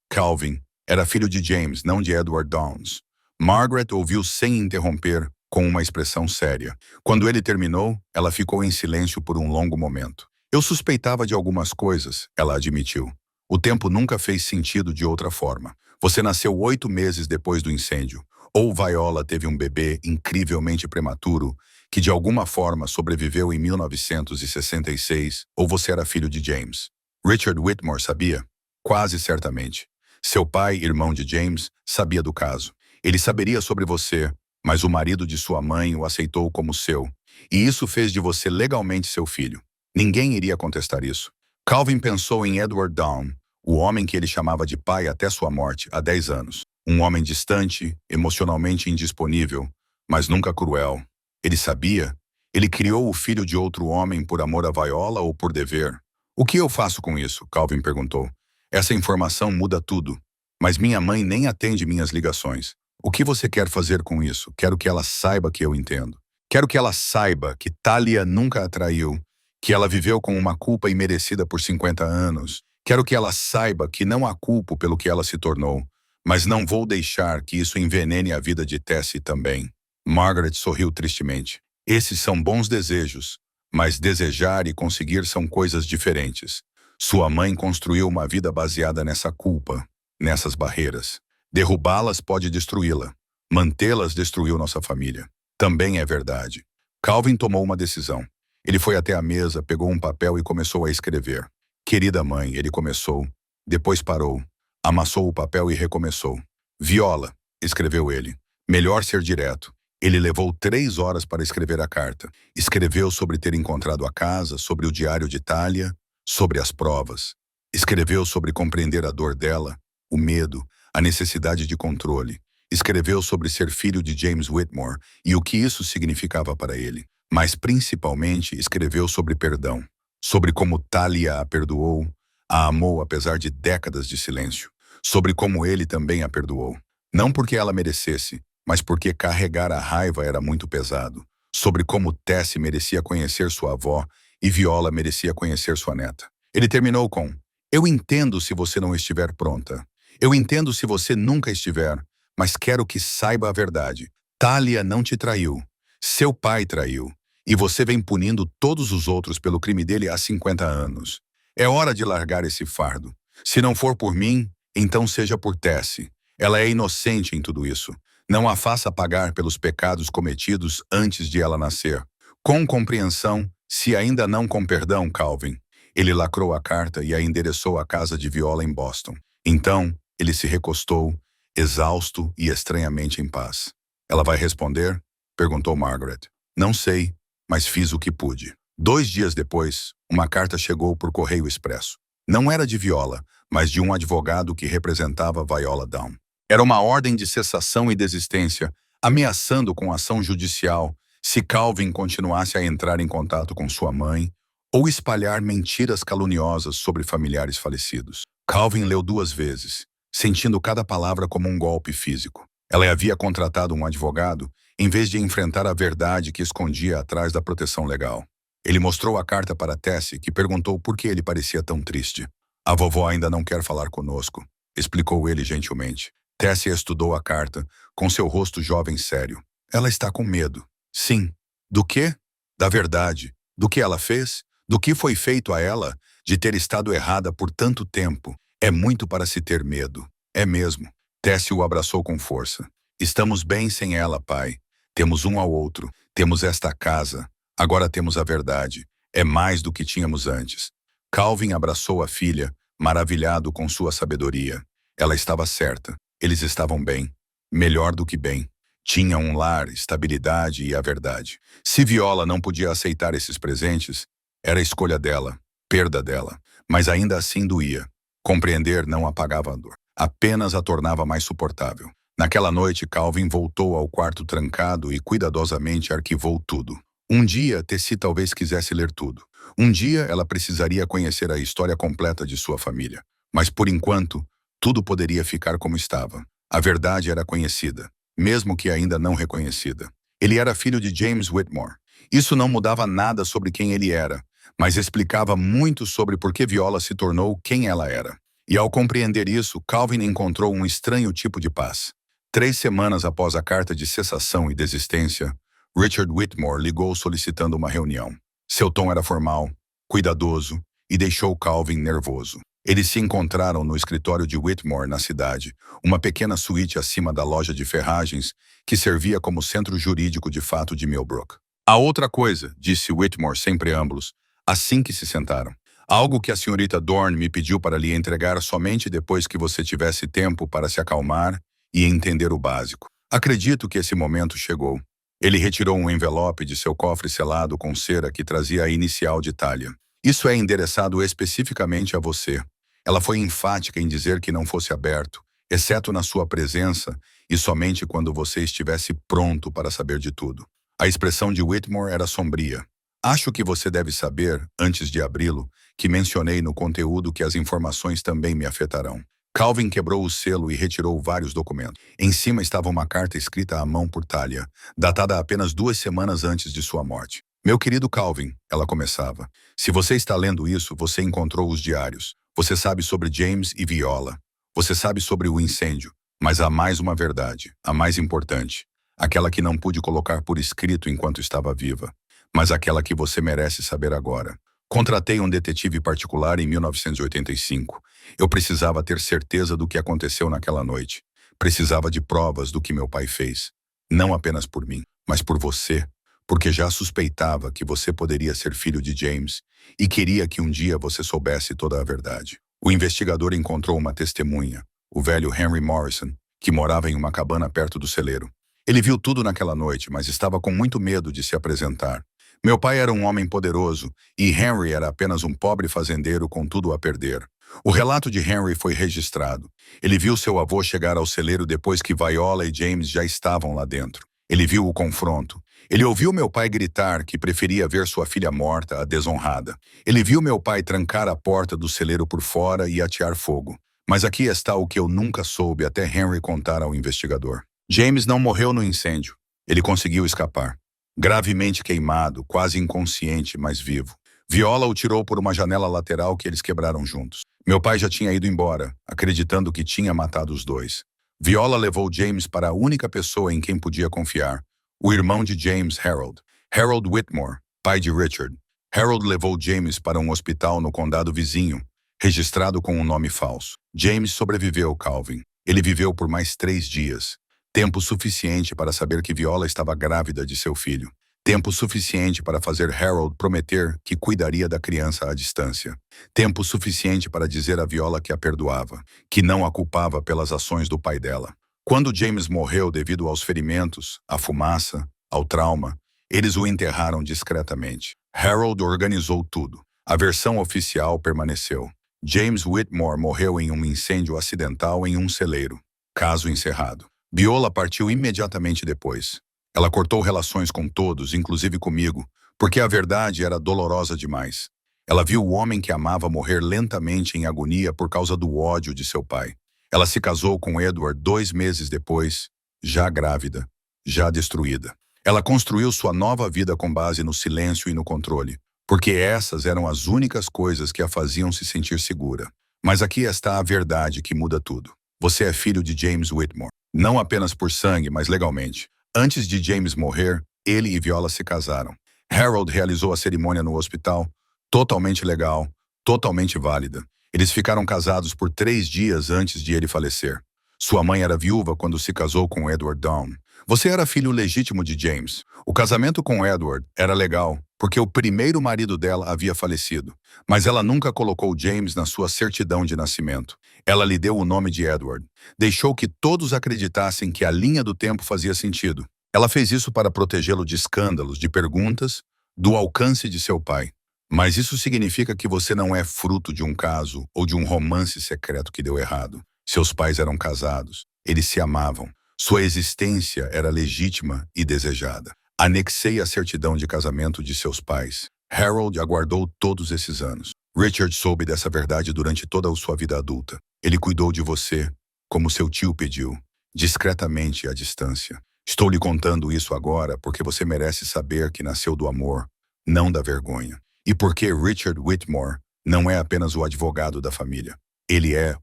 Calvin, era filho de James, não de Edward Downes. Margaret ouviu sem interromper, com uma expressão séria. Quando ele terminou, ela ficou em silêncio por um longo momento. Eu suspeitava de algumas coisas, ela admitiu. O tempo nunca fez sentido de outra forma. Você nasceu 8 meses depois do incêndio. Ou Viola teve um bebê incrivelmente prematuro que de alguma forma sobreviveu em 1966, ou você era filho de James. Richard Whitmore sabia? Quase certamente. Seu pai, irmão de James, sabia do caso. Ele saberia sobre você, mas o marido de sua mãe o aceitou como seu. E isso fez de você legalmente seu filho. Ninguém iria contestar isso. Calvin pensou em Edward Down, o homem que ele chamava de pai até sua morte há 10 anos. Um homem distante, emocionalmente indisponível, mas nunca cruel. Ele sabia? Ele criou o filho de outro homem por amor a Viola ou por dever? O que eu faço com isso? Calvin perguntou. Essa informação muda tudo. Mas minha mãe nem atende minhas ligações. O que você quer fazer com isso? Quero que ela saiba que eu entendo. Quero que ela saiba que Talia nunca a traiu, que ela viveu com uma culpa imerecida por 50 anos. Quero que ela saiba que não a culpo pelo que ela se tornou, mas não vou deixar que isso envenene a vida de Tessie também. Margaret sorriu tristemente. Esses são bons desejos, mas desejar e conseguir são coisas diferentes. Sua mãe construiu uma vida baseada nessa culpa, nessas barreiras. Derrubá-las pode destruí-la. Mantê-las destruiu nossa família. Também é verdade. Calvin tomou uma decisão. Ele foi até a mesa, pegou um papel e começou a escrever. Querida mãe, ele começou. Depois parou. Amassou o papel e recomeçou. Viola, escreveu ele. Melhor ser direto. Ele levou 3 horas para escrever a carta. Escreveu sobre ter encontrado a casa, sobre o diário de Talia, sobre as provas. Escreveu sobre compreender a dor dela, o medo, a necessidade de controle. Escreveu sobre ser filho de James Whitmore e o que isso significava para ele. Mas principalmente escreveu sobre perdão. Sobre como Talia a perdoou, a amou apesar de décadas de silêncio. Sobre como ele também a perdoou. Não porque ela merecesse, mas porque carregar a raiva era muito pesado. Sobre como Tessie merecia conhecer sua avó e Viola merecia conhecer sua neta. Ele terminou com: eu entendo se você não estiver pronta. Eu entendo se você nunca estiver, mas quero que saiba a verdade. Talia não te traiu. Seu pai traiu. E você vem punindo todos os outros pelo crime dele há 50 anos. É hora de largar esse fardo. Se não for por mim, então seja por Tessie. Ela é inocente em tudo isso. Não a faça pagar pelos pecados cometidos antes de ela nascer. Com compreensão, se ainda não com perdão, Calvin. Ele lacrou a carta e a endereçou à casa de Viola em Boston. Então, ele se recostou, exausto e estranhamente em paz. Ela vai responder? Perguntou Margaret. Não sei, mas fiz o que pude. 2 dias depois, uma carta chegou por correio expresso. Não era de Viola, mas de um advogado que representava Viola Down. Era uma ordem de cessação e desistência, ameaçando com ação judicial se Calvin continuasse a entrar em contato com sua mãe ou espalhar mentiras caluniosas sobre familiares falecidos. Calvin leu 2 vezes, sentindo cada palavra como um golpe físico. Ela havia contratado um advogado em vez de enfrentar a verdade que escondia atrás da proteção legal. Ele mostrou a carta para Tessie, que perguntou por que ele parecia tão triste. A vovó ainda não quer falar conosco, explicou ele gentilmente. Tessie estudou a carta, com seu rosto jovem sério. Ela está com medo. Sim. Do quê? Da verdade. Do que ela fez? Do que foi feito a ela? De ter estado errada por tanto tempo. É muito para se ter medo. É mesmo. Tessie o abraçou com força. Estamos bem sem ela, pai. Temos um ao outro. Temos esta casa. Agora temos a verdade. É mais do que tínhamos antes. Calvin abraçou a filha, maravilhado com sua sabedoria. Ela estava certa. Eles estavam bem. Melhor do que bem. Tinham um lar, estabilidade e a verdade. Se Viola não podia aceitar esses presentes, era escolha dela, perda dela. Mas ainda assim doía. Compreender não apagava a dor. Apenas a tornava mais suportável. Naquela noite, Calvin voltou ao quarto trancado e cuidadosamente arquivou tudo. Um dia, Tessie talvez quisesse ler tudo. Um dia, ela precisaria conhecer a história completa de sua família. Mas, por enquanto, tudo poderia ficar como estava. A verdade era conhecida, mesmo que ainda não reconhecida. Ele era filho de James Whitmore. Isso não mudava nada sobre quem ele era, mas explicava muito sobre por que Viola se tornou quem ela era. E ao compreender isso, Calvin encontrou um estranho tipo de paz. 3 semanas após a carta de cessação e desistência, Richard Whitmore ligou solicitando uma reunião. Seu tom era formal, cuidadoso e deixou Calvin nervoso. Eles se encontraram no escritório de Whitmore, na cidade, uma pequena suíte acima da loja de ferragens que servia como centro jurídico de fato de Millbrook. "Há outra coisa", disse Whitmore sem preâmbulos, assim que se sentaram. "Algo que a senhorita Dorn me pediu para lhe entregar somente depois que você tivesse tempo para se acalmar e entender o básico. Acredito que esse momento chegou." Ele retirou um envelope de seu cofre selado com cera que trazia a inicial de Talia. "Isso é endereçado especificamente a você." Ela foi enfática em dizer que não fosse aberto, exceto na sua presença e somente quando você estivesse pronto para saber de tudo. A expressão de Whitmore era sombria. "Acho que você deve saber, antes de abri-lo, que mencionei no conteúdo que as informações também me afetarão." Calvin quebrou o selo e retirou vários documentos. Em cima estava uma carta escrita à mão por Talia, datada apenas 2 semanas antes de sua morte. "Meu querido Calvin", ela começava, "se você está lendo isso, você encontrou os diários. Você sabe sobre James e Viola. Você sabe sobre o incêndio. Mas há mais uma verdade, a mais importante. Aquela que não pude colocar por escrito enquanto estava viva. Mas aquela que você merece saber agora. Contratei um detetive particular em 1985. Eu precisava ter certeza do que aconteceu naquela noite. Precisava de provas do que meu pai fez. Não apenas por mim, mas por você. Porque já suspeitava que você poderia ser filho de James e queria que um dia você soubesse toda a verdade." O investigador encontrou uma testemunha, o velho Henry Morrison, que morava em uma cabana perto do celeiro. Ele viu tudo naquela noite, mas estava com muito medo de se apresentar. "Meu pai era um homem poderoso e Henry era apenas um pobre fazendeiro com tudo a perder." O relato de Henry foi registrado. Ele viu seu avô chegar ao celeiro depois que Viola e James já estavam lá dentro. Ele viu o confronto. Ele ouviu meu pai gritar que preferia ver sua filha morta a desonrada. Ele viu meu pai trancar a porta do celeiro por fora e atear fogo. Mas aqui está o que eu nunca soube até Henry contar ao investigador. James não morreu no incêndio. Ele conseguiu escapar. Gravemente queimado, quase inconsciente, mas vivo. Viola o tirou por uma janela lateral que eles quebraram juntos. Meu pai já tinha ido embora, acreditando que tinha matado os dois. Viola levou James para a única pessoa em quem podia confiar, o irmão de James, Harold. Harold Whitmore, pai de Richard. Harold levou James para um hospital no condado vizinho, registrado com um nome falso. James sobreviveu, Calvin. Ele viveu por mais 3 dias. Tempo suficiente para saber que Viola estava grávida de seu filho. Tempo suficiente para fazer Harold prometer que cuidaria da criança à distância. Tempo suficiente para dizer a Viola que a perdoava, que não a culpava pelas ações do pai dela. Quando James morreu devido aos ferimentos, à fumaça, ao trauma, eles o enterraram discretamente. Harold organizou tudo. A versão oficial permaneceu. James Whitmore morreu em um incêndio acidental em um celeiro. Caso encerrado. Viola partiu imediatamente depois. Ela cortou relações com todos, inclusive comigo, porque a verdade era dolorosa demais. Ela viu o homem que amava morrer lentamente em agonia por causa do ódio de seu pai. Ela se casou com Edward 2 meses depois, já grávida, já destruída. Ela construiu sua nova vida com base no silêncio e no controle, porque essas eram as únicas coisas que a faziam se sentir segura. Mas aqui está a verdade que muda tudo. Você é filho de James Whitmore. Não apenas por sangue, mas legalmente. Antes de James morrer, ele e Viola se casaram. Harold realizou a cerimônia no hospital, totalmente legal, totalmente válida. Eles ficaram casados por 3 dias antes de ele falecer. Sua mãe era viúva quando se casou com Edward Down. Você era filho legítimo de James. O casamento com Edward era legal, porque o primeiro marido dela havia falecido, mas ela nunca colocou James na sua certidão de nascimento. Ela lhe deu o nome de Edward. Deixou que todos acreditassem que a linha do tempo fazia sentido. Ela fez isso para protegê-lo de escândalos, de perguntas, do alcance de seu pai. Mas isso significa que você não é fruto de um caso ou de um romance secreto que deu errado. Seus pais eram casados. Eles se amavam. Sua existência era legítima e desejada. Anexei a certidão de casamento de seus pais. Harold aguardou todos esses anos. Richard soube dessa verdade durante toda a sua vida adulta. Ele cuidou de você, como seu tio pediu, discretamente à distância. Estou lhe contando isso agora porque você merece saber que nasceu do amor, não da vergonha. E porque Richard Whitmore não é apenas o advogado da família. Ele é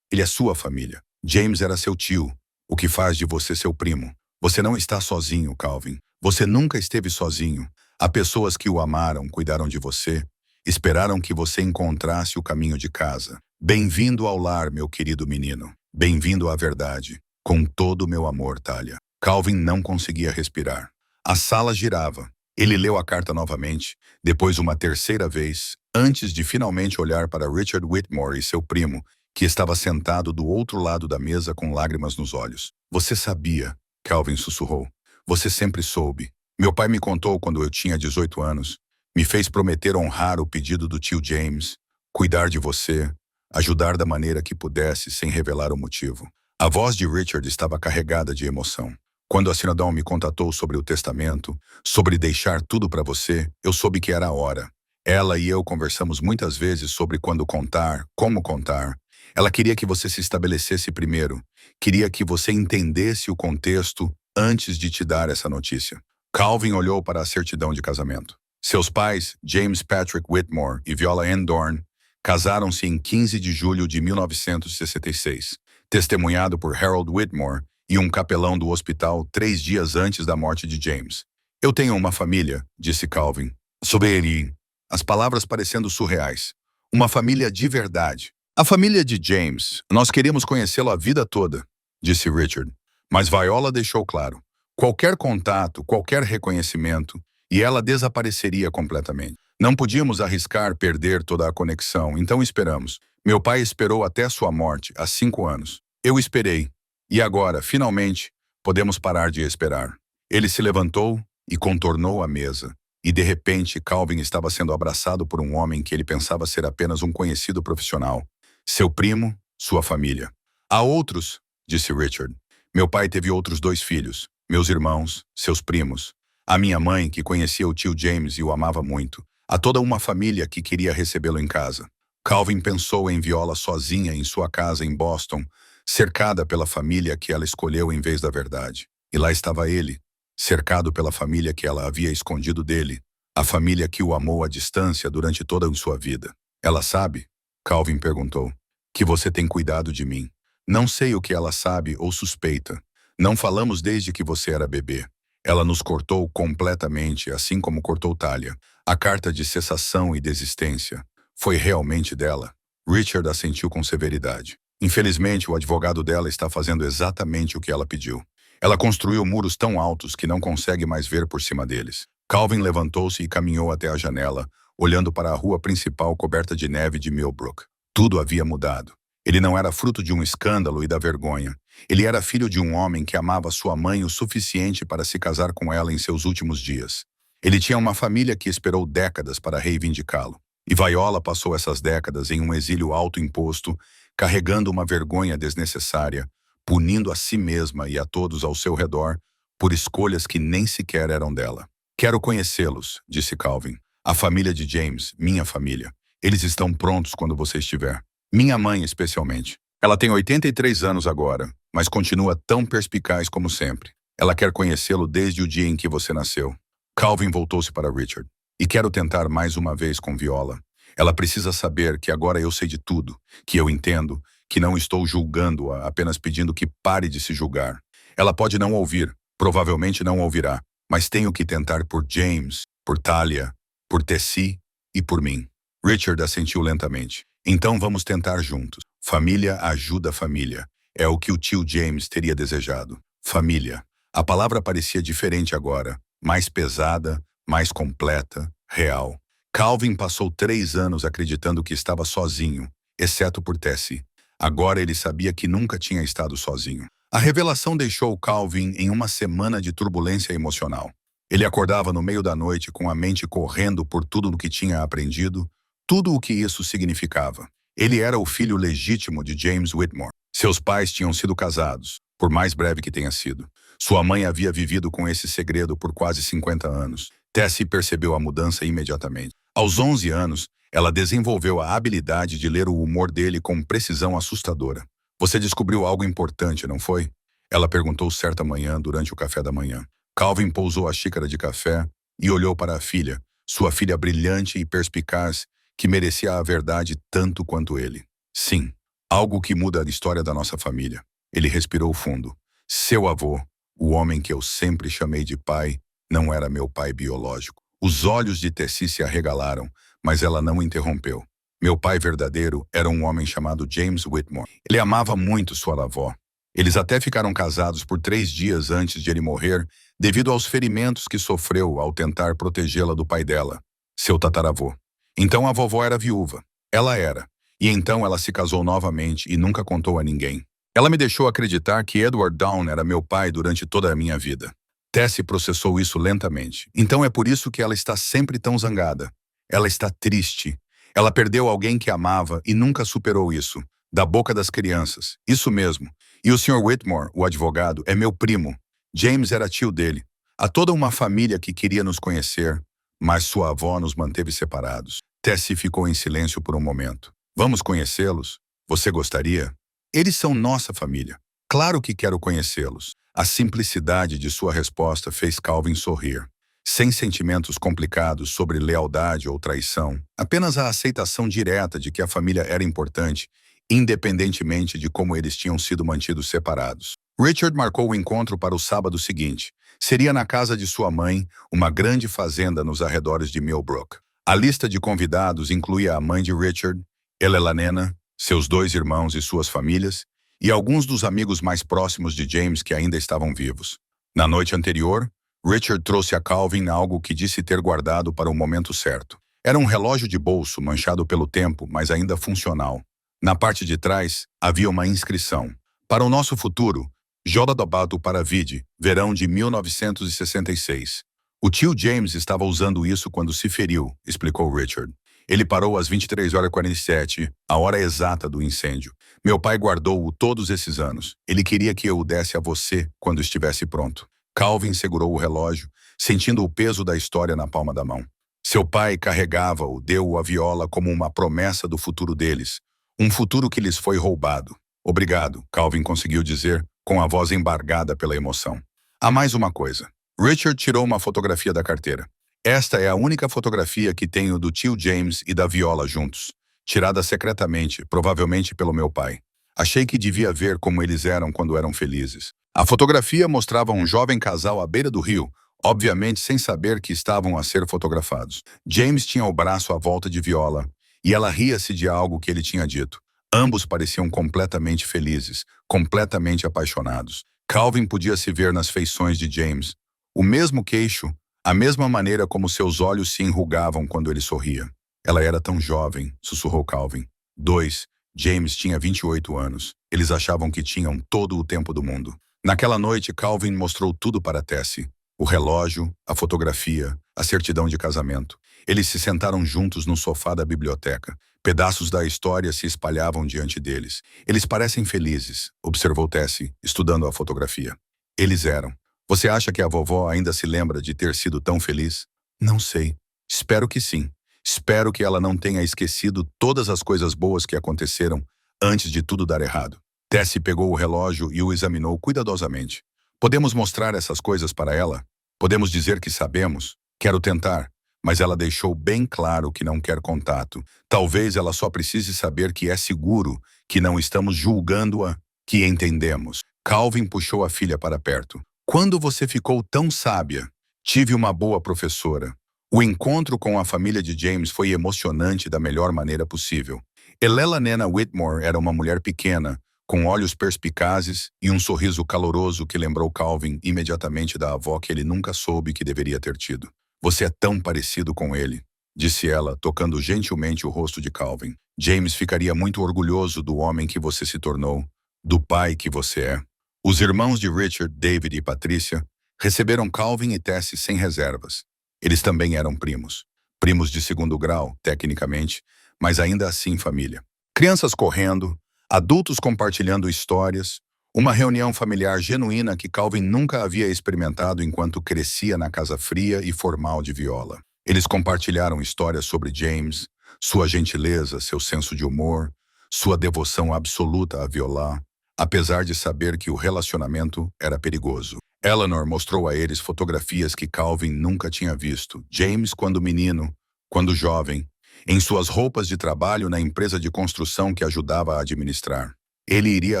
sua família. James era seu tio, o que faz de você seu primo. Você não está sozinho, Calvin. Você nunca esteve sozinho. Há pessoas que o amaram, cuidaram de você, esperaram que você encontrasse o caminho de casa. Bem-vindo ao lar, meu querido menino. Bem-vindo à verdade. Com todo o meu amor, Talia. Calvin não conseguia respirar. A sala girava. Ele leu a carta novamente, depois uma terceira vez, antes de finalmente olhar para Richard Whitmore e seu primo, que estava sentado do outro lado da mesa com lágrimas nos olhos. Você sabia, Calvin sussurrou. Você sempre soube. Meu pai me contou quando eu tinha 18 anos. Me fez prometer honrar o pedido do tio James, cuidar de você, ajudar da maneira que pudesse sem revelar o motivo. A voz de Richard estava carregada de emoção. Quando a Sinodão me contatou sobre o testamento, sobre deixar tudo para você, eu soube que era a hora. Ela e eu conversamos muitas vezes sobre quando contar, como contar. Ela queria que você se estabelecesse primeiro. Queria que você entendesse o contexto antes de te dar essa notícia. Calvin olhou para a certidão de casamento. Seus pais, James Patrick Whitmore e Viola Ann Dorn, casaram-se em 15 de julho de 1966, testemunhado por Harold Whitmore e um capelão do hospital 3 dias antes da morte de James. Eu tenho uma família, disse Calvin. Souberi, as palavras parecendo surreais. Uma família de verdade. A família de James, nós queríamos conhecê-lo a vida toda, disse Richard. Mas Viola deixou claro. Qualquer contato, qualquer reconhecimento, e ela desapareceria completamente. Não podíamos arriscar perder toda a conexão, então esperamos. Meu pai esperou até sua morte, há 5 anos. Eu esperei. E agora, finalmente, podemos parar de esperar. Ele se levantou e contornou a mesa. E de repente, Calvin estava sendo abraçado por um homem que ele pensava ser apenas um conhecido profissional. Seu primo, sua família. Há outros, disse Richard. Meu pai teve outros 2 filhos, meus irmãos, seus primos. A minha mãe, que conhecia o tio James e o amava muito. Há toda uma família que queria recebê-lo em casa. Calvin pensou em Viola sozinha em sua casa em Boston, cercada pela família que ela escolheu em vez da verdade. E lá estava ele, cercado pela família que ela havia escondido dele, a família que o amou à distância durante toda a sua vida. Ela sabe? Calvin perguntou. Que você tem cuidado de mim. Não sei o que ela sabe ou suspeita. Não falamos desde que você era bebê. Ela nos cortou completamente, assim como cortou Talia. A carta de cessação e desistência foi realmente dela. Richard assentiu com severidade. Infelizmente, o advogado dela está fazendo exatamente o que ela pediu. Ela construiu muros tão altos que não consegue mais ver por cima deles. Calvin levantou-se e caminhou até a janela, olhando para a rua principal coberta de neve de Millbrook. Tudo havia mudado. Ele não era fruto de um escândalo e da vergonha. Ele era filho de um homem que amava sua mãe o suficiente para se casar com ela em seus últimos dias. Ele tinha uma família que esperou décadas para reivindicá-lo. E Viola passou essas décadas em um exílio autoimposto, carregando uma vergonha desnecessária, punindo a si mesma e a todos ao seu redor por escolhas que nem sequer eram dela. Quero conhecê-los, disse Calvin. A família de James, minha família. Eles estão prontos quando você estiver. Minha mãe, especialmente. Ela tem 83 anos agora, mas continua tão perspicaz como sempre. Ela quer conhecê-lo desde o dia em que você nasceu. Calvin voltou-se para Richard. E quero tentar mais uma vez com Viola. Ela precisa saber que agora eu sei de tudo, que eu entendo, que não estou julgando-a, apenas pedindo que pare de se julgar. Ela pode não ouvir, provavelmente não ouvirá, mas tenho que tentar por James, por Talia, por Tessie e por mim. Richard assentiu lentamente. Então vamos tentar juntos. Família ajuda família. É o que o tio James teria desejado. Família. A palavra parecia diferente agora, mais pesada, mais completa, real. Calvin passou 3 anos acreditando que estava sozinho, exceto por Tessie. Agora ele sabia que nunca tinha estado sozinho. A revelação deixou Calvin em uma semana de turbulência emocional. Ele acordava no meio da noite com a mente correndo por tudo o que tinha aprendido, tudo o que isso significava. Ele era o filho legítimo de James Whitmore. Seus pais tinham sido casados, por mais breve que tenha sido. Sua mãe havia vivido com esse segredo por quase 50 anos. Tessie percebeu a mudança imediatamente. Aos 11 anos, ela desenvolveu a habilidade de ler o humor dele com precisão assustadora. Você descobriu algo importante, não foi? Ela perguntou certa manhã durante o café da manhã. Calvin pousou a xícara de café e olhou para a filha, sua filha brilhante e perspicaz, que merecia a verdade tanto quanto ele. Sim, algo que muda a história da nossa família. Ele respirou fundo. Seu avô, o homem que eu sempre chamei de pai, não era meu pai biológico. Os olhos de Tessie se arregalaram, mas ela não interrompeu. Meu pai verdadeiro era um homem chamado James Whitmore. Ele amava muito sua avó. Eles até ficaram casados por 3 dias antes de ele morrer, devido aos ferimentos que sofreu ao tentar protegê-la do pai dela, seu tataravô. Então a vovó era viúva. Ela era. E então ela se casou novamente e nunca contou a ninguém. Ela me deixou acreditar que Edward Down era meu pai durante toda a minha vida. Tessie processou isso lentamente. Então é por isso que ela está sempre tão zangada. Ela está triste. Ela perdeu alguém que amava e nunca superou isso. Da boca das crianças. Isso mesmo. E o Sr. Whitmore, o advogado, é meu primo. James era tio dele. Há toda uma família que queria nos conhecer, mas sua avó nos manteve separados. Tessie ficou em silêncio por um momento. Vamos conhecê-los? Você gostaria? Eles são nossa família. Claro que quero conhecê-los. A simplicidade de sua resposta fez Calvin sorrir. Sem sentimentos complicados sobre lealdade ou traição, apenas a aceitação direta de que a família era importante, independentemente de como eles tinham sido mantidos separados. Richard marcou o encontro para o sábado seguinte. Seria na casa de sua mãe, uma grande fazenda nos arredores de Millbrook. A lista de convidados incluía a mãe de Richard, Elenena, seus 2 irmãos e suas famílias, e alguns dos amigos mais próximos de James que ainda estavam vivos. Na noite anterior, Richard trouxe a Calvin algo que disse ter guardado para o momento certo. Era um relógio de bolso manchado pelo tempo, mas ainda funcional. Na parte de trás, havia uma inscrição. Para o nosso futuro, Jodadobatu para Vide, verão de 1966. O tio James estava usando isso quando se feriu, explicou Richard. Ele parou às 23h47, a hora exata do incêndio. Meu pai guardou-o todos esses anos. Ele queria que eu o desse a você quando estivesse pronto. Calvin segurou o relógio, sentindo o peso da história na palma da mão. Seu pai carregava-o, deu-o a Viola como uma promessa do futuro deles. Um futuro que lhes foi roubado. Obrigado, Calvin conseguiu dizer, com a voz embargada pela emoção. Há mais uma coisa. Richard tirou uma fotografia da carteira. Esta é a única fotografia que tenho do tio James e da Viola juntos, tirada secretamente, provavelmente pelo meu pai. Achei que devia ver como eles eram quando eram felizes. A fotografia mostrava um jovem casal à beira do rio, obviamente sem saber que estavam a ser fotografados. James tinha o braço à volta de Viola, e ela ria-se de algo que ele tinha dito. Ambos pareciam completamente felizes, completamente apaixonados. Calvin podia se ver nas feições de James. O mesmo queixo, a mesma maneira como seus olhos se enrugavam quando ele sorria. Ela era tão jovem, sussurrou Calvin. 2. James tinha 28 anos. Eles achavam que tinham todo o tempo do mundo. Naquela noite, Calvin mostrou tudo para Tessie. O relógio, a fotografia, a certidão de casamento. Eles se sentaram juntos no sofá da biblioteca. Pedaços da história se espalhavam diante deles. Eles parecem felizes, observou Tessie, estudando a fotografia. Eles eram. Você acha que a vovó ainda se lembra de ter sido tão feliz? Não sei. Espero que sim. Espero que ela não tenha esquecido todas as coisas boas que aconteceram antes de tudo dar errado. Tessie pegou o relógio e o examinou cuidadosamente. Podemos mostrar essas coisas para ela? Podemos dizer que sabemos? Quero tentar, mas ela deixou bem claro que não quer contato. Talvez ela só precise saber que é seguro, que não estamos julgando-a, que entendemos. Calvin puxou a filha para perto. Quando você ficou tão sábia? Tive uma boa professora. O encontro com a família de James foi emocionante da melhor maneira possível. Elenena Whitmore era uma mulher pequena, com olhos perspicazes e um sorriso caloroso que lembrou Calvin imediatamente da avó que ele nunca soube que deveria ter tido. Você é tão parecido com ele, disse ela, tocando gentilmente o rosto de Calvin. James ficaria muito orgulhoso do homem que você se tornou, do pai que você é. Os irmãos de Richard, David e Patricia receberam Calvin e Tessie sem reservas. Eles também eram primos. Primos de segundo grau, tecnicamente, mas ainda assim família. Crianças correndo, adultos compartilhando histórias, uma reunião familiar genuína que Calvin nunca havia experimentado enquanto crescia na casa fria e formal de Viola. Eles compartilharam histórias sobre James, sua gentileza, seu senso de humor, sua devoção absoluta a Viola, apesar de saber que o relacionamento era perigoso. Eleanor mostrou a eles fotografias que Calvin nunca tinha visto. James quando menino, quando jovem, em suas roupas de trabalho na empresa de construção que ajudava a administrar. Ele iria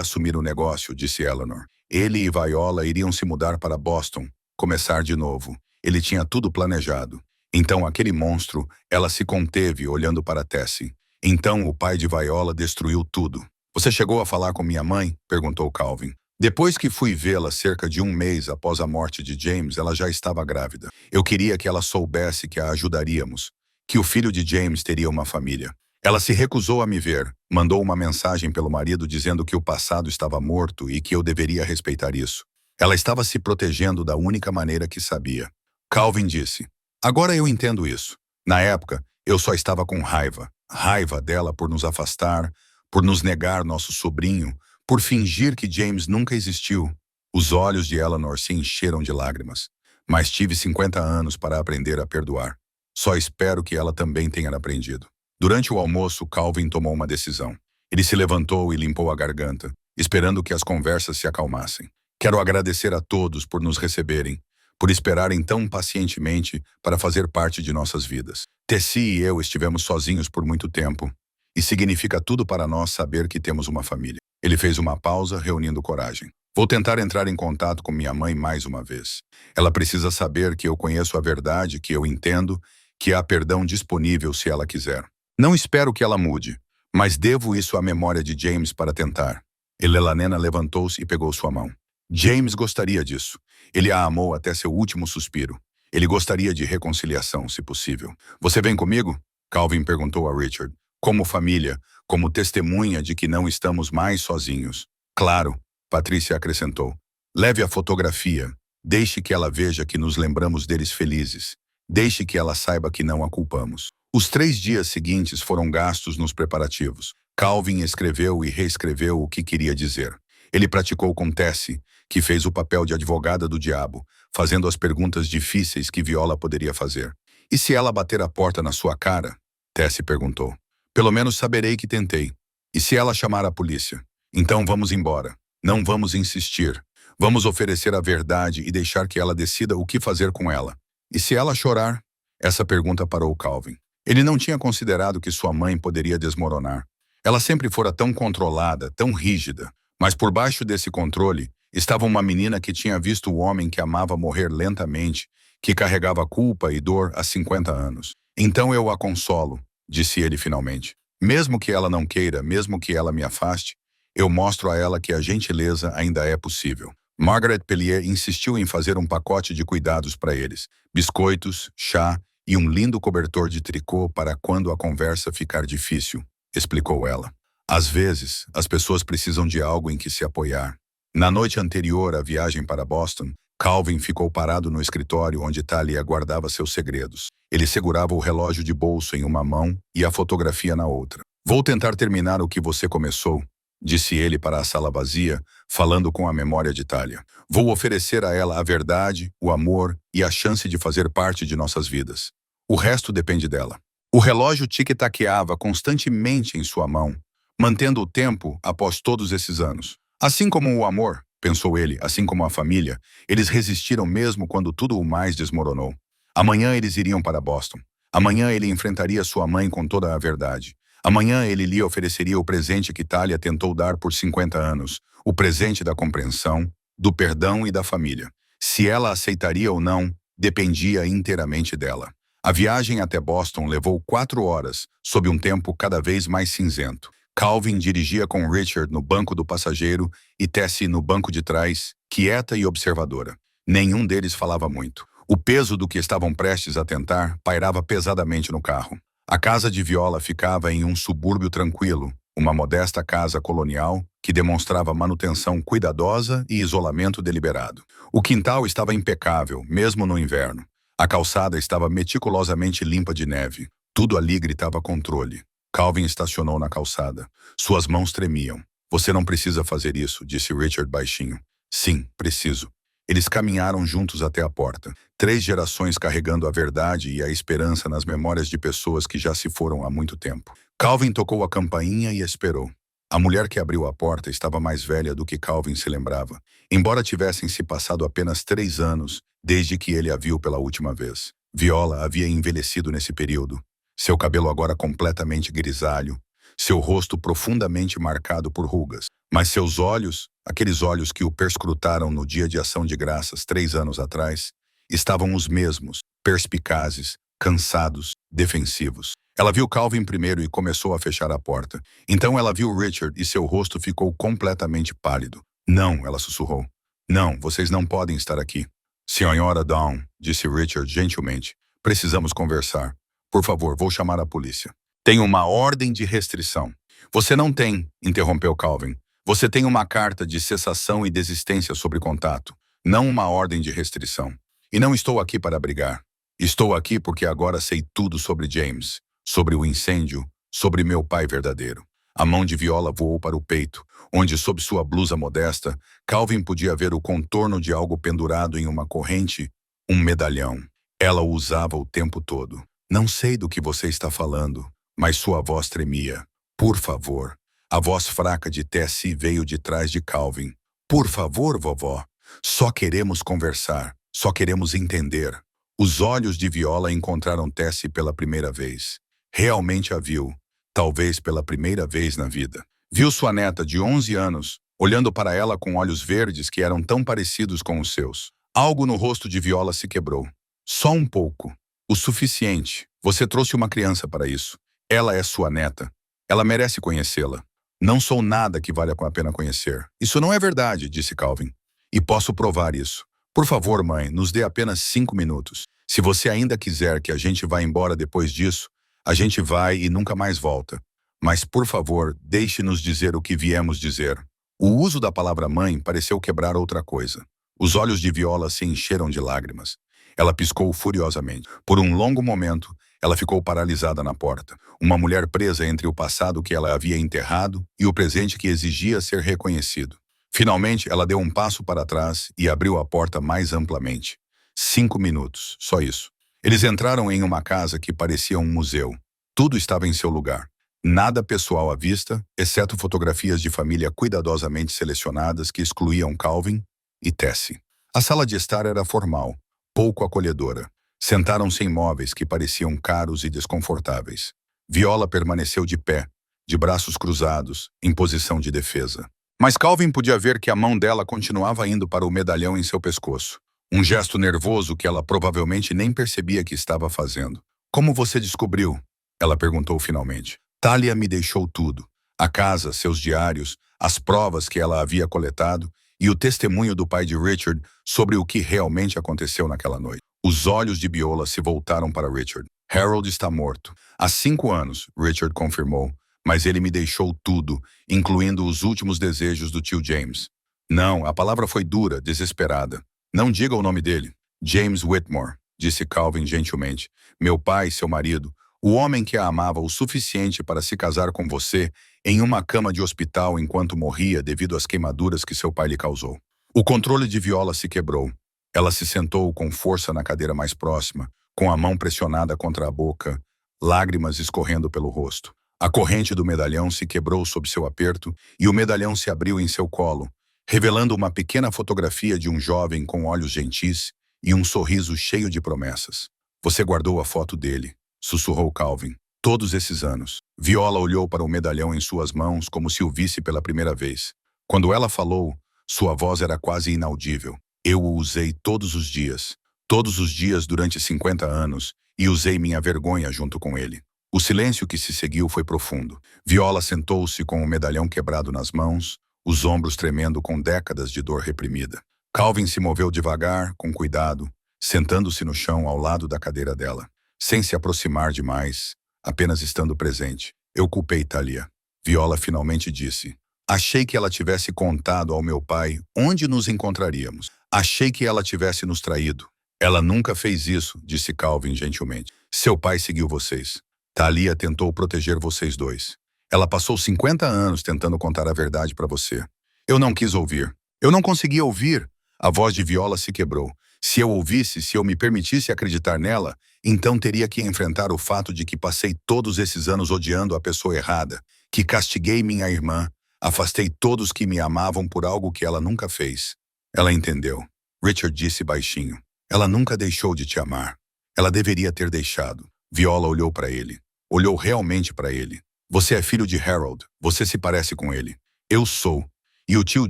assumir o negócio, disse Eleanor. Ele e Viola iriam se mudar para Boston, começar de novo. Ele tinha tudo planejado. Então aquele monstro, ela se conteve olhando para Tessie. Então o pai de Viola destruiu tudo. Você chegou a falar com minha mãe? Perguntou Calvin. Depois que fui vê-la cerca de um mês após a morte de James, ela já estava grávida. Eu queria que ela soubesse que a ajudaríamos, que o filho de James teria uma família. Ela se recusou a me ver, mandou uma mensagem pelo marido dizendo que o passado estava morto e que eu deveria respeitar isso. Ela estava se protegendo da única maneira que sabia. Calvin disse: agora eu entendo isso. Na época, eu só estava com raiva. Raiva dela por nos afastar, por nos negar nosso sobrinho, por fingir que James nunca existiu. Os olhos de Eleanor se encheram de lágrimas. Mas tive 50 anos para aprender a perdoar. Só espero que ela também tenha aprendido. Durante o almoço, Calvin tomou uma decisão. Ele se levantou e limpou a garganta, esperando que as conversas se acalmassem. Quero agradecer a todos por nos receberem, por esperarem tão pacientemente para fazer parte de nossas vidas. Tessie e eu estivemos sozinhos por muito tempo, e significa tudo para nós saber que temos uma família. Ele fez uma pausa, reunindo coragem. Vou tentar entrar em contato com minha mãe mais uma vez. Ela precisa saber que eu conheço a verdade, que eu entendo, que há perdão disponível se ela quiser. Não espero que ela mude, mas devo isso à memória de James para tentar. Elelanena levantou-se e pegou sua mão. James gostaria disso. Ele a amou até seu último suspiro. Ele gostaria de reconciliação, se possível. Você vem comigo? Calvin perguntou a Richard. Como família, como testemunha de que não estamos mais sozinhos. Claro, Patrícia acrescentou. Leve a fotografia. Deixe que ela veja que nos lembramos deles felizes. Deixe que ela saiba que não a culpamos. Os 3 dias seguintes foram gastos nos preparativos. Calvin escreveu e reescreveu o que queria dizer. Ele praticou com Tessie, que fez o papel de advogada do diabo, fazendo as perguntas difíceis que Viola poderia fazer. E se ela bater a porta na sua cara? Tessie perguntou. Pelo menos saberei que tentei. E se ela chamar a polícia? Então vamos embora. Não vamos insistir. Vamos oferecer a verdade e deixar que ela decida o que fazer com ela. E se ela chorar? Essa pergunta parou Calvin. Ele não tinha considerado que sua mãe poderia desmoronar. Ela sempre fora tão controlada, tão rígida. Mas por baixo desse controle, estava uma menina que tinha visto o homem que amava morrer lentamente, que carregava culpa e dor há 50 anos. Então eu a consolo, disse ele finalmente. Mesmo que ela não queira, mesmo que ela me afaste, eu mostro a ela que a gentileza ainda é possível. Margaret Pellier insistiu em fazer um pacote de cuidados para eles. Biscoitos, chá e um lindo cobertor de tricô para quando a conversa ficar difícil, explicou ela. Às vezes, as pessoas precisam de algo em que se apoiar. Na noite anterior à viagem para Boston, Calvin ficou parado no escritório onde Talia guardava seus segredos. Ele segurava o relógio de bolso em uma mão e a fotografia na outra. Vou tentar terminar o que você começou, disse ele para a sala vazia, falando com a memória de Talia. Vou oferecer a ela a verdade, o amor e a chance de fazer parte de nossas vidas. O resto depende dela. O relógio tic-taqueava constantemente em sua mão, mantendo o tempo após todos esses anos. Assim como o amor, pensou ele, assim como a família, eles resistiram mesmo quando tudo o mais desmoronou. Amanhã eles iriam para Boston. Amanhã ele enfrentaria sua mãe com toda a verdade. Amanhã ele lhe ofereceria o presente que Talia tentou dar por 50 anos, o presente da compreensão, do perdão e da família. Se ela aceitaria ou não, dependia inteiramente dela. A viagem até Boston levou 4 horas, sob um tempo cada vez mais cinzento. Calvin dirigia com Richard no banco do passageiro e Tessie no banco de trás, quieta e observadora. Nenhum deles falava muito. O peso do que estavam prestes a tentar pairava pesadamente no carro. A casa de Viola ficava em um subúrbio tranquilo, uma modesta casa colonial que demonstrava manutenção cuidadosa e isolamento deliberado. O quintal estava impecável, mesmo no inverno. A calçada estava meticulosamente limpa de neve. Tudo ali gritava controle. Calvin estacionou na calçada. Suas mãos tremiam. Você não precisa fazer isso, disse Richard baixinho. Sim, preciso. Eles caminharam juntos até a porta. 3 gerações carregando a verdade e a esperança nas memórias de pessoas que já se foram há muito tempo. Calvin tocou a campainha e esperou. A mulher que abriu a porta estava mais velha do que Calvin se lembrava, embora tivessem se passado apenas 3 anos desde que ele a viu pela última vez. Viola havia envelhecido nesse período. Seu cabelo agora completamente grisalho, seu rosto profundamente marcado por rugas. Mas seus olhos, aqueles olhos que o perscrutaram no dia de ação de graças 3 anos atrás, estavam os mesmos, perspicazes, cansados, defensivos. Ela viu Calvin primeiro e começou a fechar a porta. Então ela viu Richard e seu rosto ficou completamente pálido. Não, ela sussurrou. Não, vocês não podem estar aqui. Senhora Dawn, disse Richard gentilmente. Precisamos conversar. Por favor, vou chamar a polícia. Tenho uma ordem de restrição. Você não tem, interrompeu Calvin. Você tem uma carta de cessação e desistência sobre contato, não uma ordem de restrição. E não estou aqui para brigar. Estou aqui porque agora sei tudo sobre James, sobre o incêndio, sobre meu pai verdadeiro. A mão de Viola voou para o peito, onde, sob sua blusa modesta, Calvin podia ver o contorno de algo pendurado em uma corrente, um medalhão. Ela o usava o tempo todo. Não sei do que você está falando, mas sua voz tremia. Por favor. A voz fraca de Tessie veio de trás de Calvin. Por favor, vovó. Só queremos conversar. Só queremos entender. Os olhos de Viola encontraram Tessie pela primeira vez. Realmente a viu. Talvez pela primeira vez na vida. Viu sua neta de 11 anos, olhando para ela com olhos verdes que eram tão parecidos com os seus. Algo no rosto de Viola se quebrou. Só um pouco. O suficiente. Você trouxe uma criança para isso. Ela é sua neta. Ela merece conhecê-la. Não sou nada que valha a pena conhecer. Isso não é verdade, disse Calvin. E posso provar isso. Por favor, mãe, nos dê apenas 5 minutos. Se você ainda quiser que a gente vá embora depois disso, a gente vai e nunca mais volta. Mas, por favor, deixe-nos dizer o que viemos dizer. O uso da palavra mãe pareceu quebrar outra coisa. Os olhos de Viola se encheram de lágrimas. Ela piscou furiosamente. Por um longo momento, ela ficou paralisada na porta. Uma mulher presa entre o passado que ela havia enterrado e o presente que exigia ser reconhecido. Finalmente, ela deu um passo para trás e abriu a porta mais amplamente. 5 minutos, só isso. Eles entraram em uma casa que parecia um museu. Tudo estava em seu lugar. Nada pessoal à vista, exceto fotografias de família cuidadosamente selecionadas que excluíam Calvin e Tessie. A sala de estar era formal, pouco acolhedora. Sentaram-se em móveis que pareciam caros e desconfortáveis. Viola permaneceu de pé, de braços cruzados, em posição de defesa. Mas Calvin podia ver que a mão dela continuava indo para o medalhão em seu pescoço. Um gesto nervoso que ela provavelmente nem percebia que estava fazendo. Como você descobriu? Ela perguntou finalmente. Talia me deixou tudo. A casa, seus diários, as provas que ela havia coletado e o testemunho do pai de Richard sobre o que realmente aconteceu naquela noite. Os olhos de Viola se voltaram para Richard. Harold está morto. Há 5 anos, Richard confirmou, mas ele me deixou tudo, incluindo os últimos desejos do tio James. Não, a palavra foi dura, desesperada. Não diga o nome dele. James Whitmore, disse Calvin gentilmente. Meu pai, seu marido, o homem que a amava o suficiente para se casar com você em uma cama de hospital enquanto morria devido às queimaduras que seu pai lhe causou. O controle de Viola se quebrou. Ela se sentou com força na cadeira mais próxima, com a mão pressionada contra a boca, lágrimas escorrendo pelo rosto. A corrente do medalhão se quebrou sob seu aperto e o medalhão se abriu em seu colo, revelando uma pequena fotografia de um jovem com olhos gentis e um sorriso cheio de promessas. Você guardou a foto dele, sussurrou Calvin. Todos esses anos. Viola olhou para o medalhão em suas mãos como se o visse pela primeira vez. Quando ela falou, sua voz era quase inaudível. Eu o usei todos os dias durante 50 anos, e usei minha vergonha junto com ele. O silêncio que se seguiu foi profundo. Viola sentou-se com o medalhão quebrado nas mãos, os ombros tremendo com décadas de dor reprimida. Calvin se moveu devagar, com cuidado, sentando-se no chão ao lado da cadeira dela, sem se aproximar demais, apenas estando presente. Eu culpei Talia. Viola finalmente disse. Achei que ela tivesse contado ao meu pai onde nos encontraríamos. Achei que ela tivesse nos traído. Ela nunca fez isso, disse Calvin gentilmente. Seu pai seguiu vocês. Talia tentou proteger vocês dois. Ela passou 50 anos tentando contar a verdade para você. Eu não quis ouvir. Eu não conseguia ouvir. A voz de Viola se quebrou. Se eu ouvisse, se eu me permitisse acreditar nela, então teria que enfrentar o fato de que passei todos esses anos odiando a pessoa errada, que castiguei minha irmã, afastei todos que me amavam por algo que ela nunca fez. Ela entendeu. Richard disse baixinho. Ela nunca deixou de te amar. Ela deveria ter deixado. Viola olhou para ele. Olhou realmente para ele. Você é filho de Harold. Você se parece com ele. Eu sou. E o tio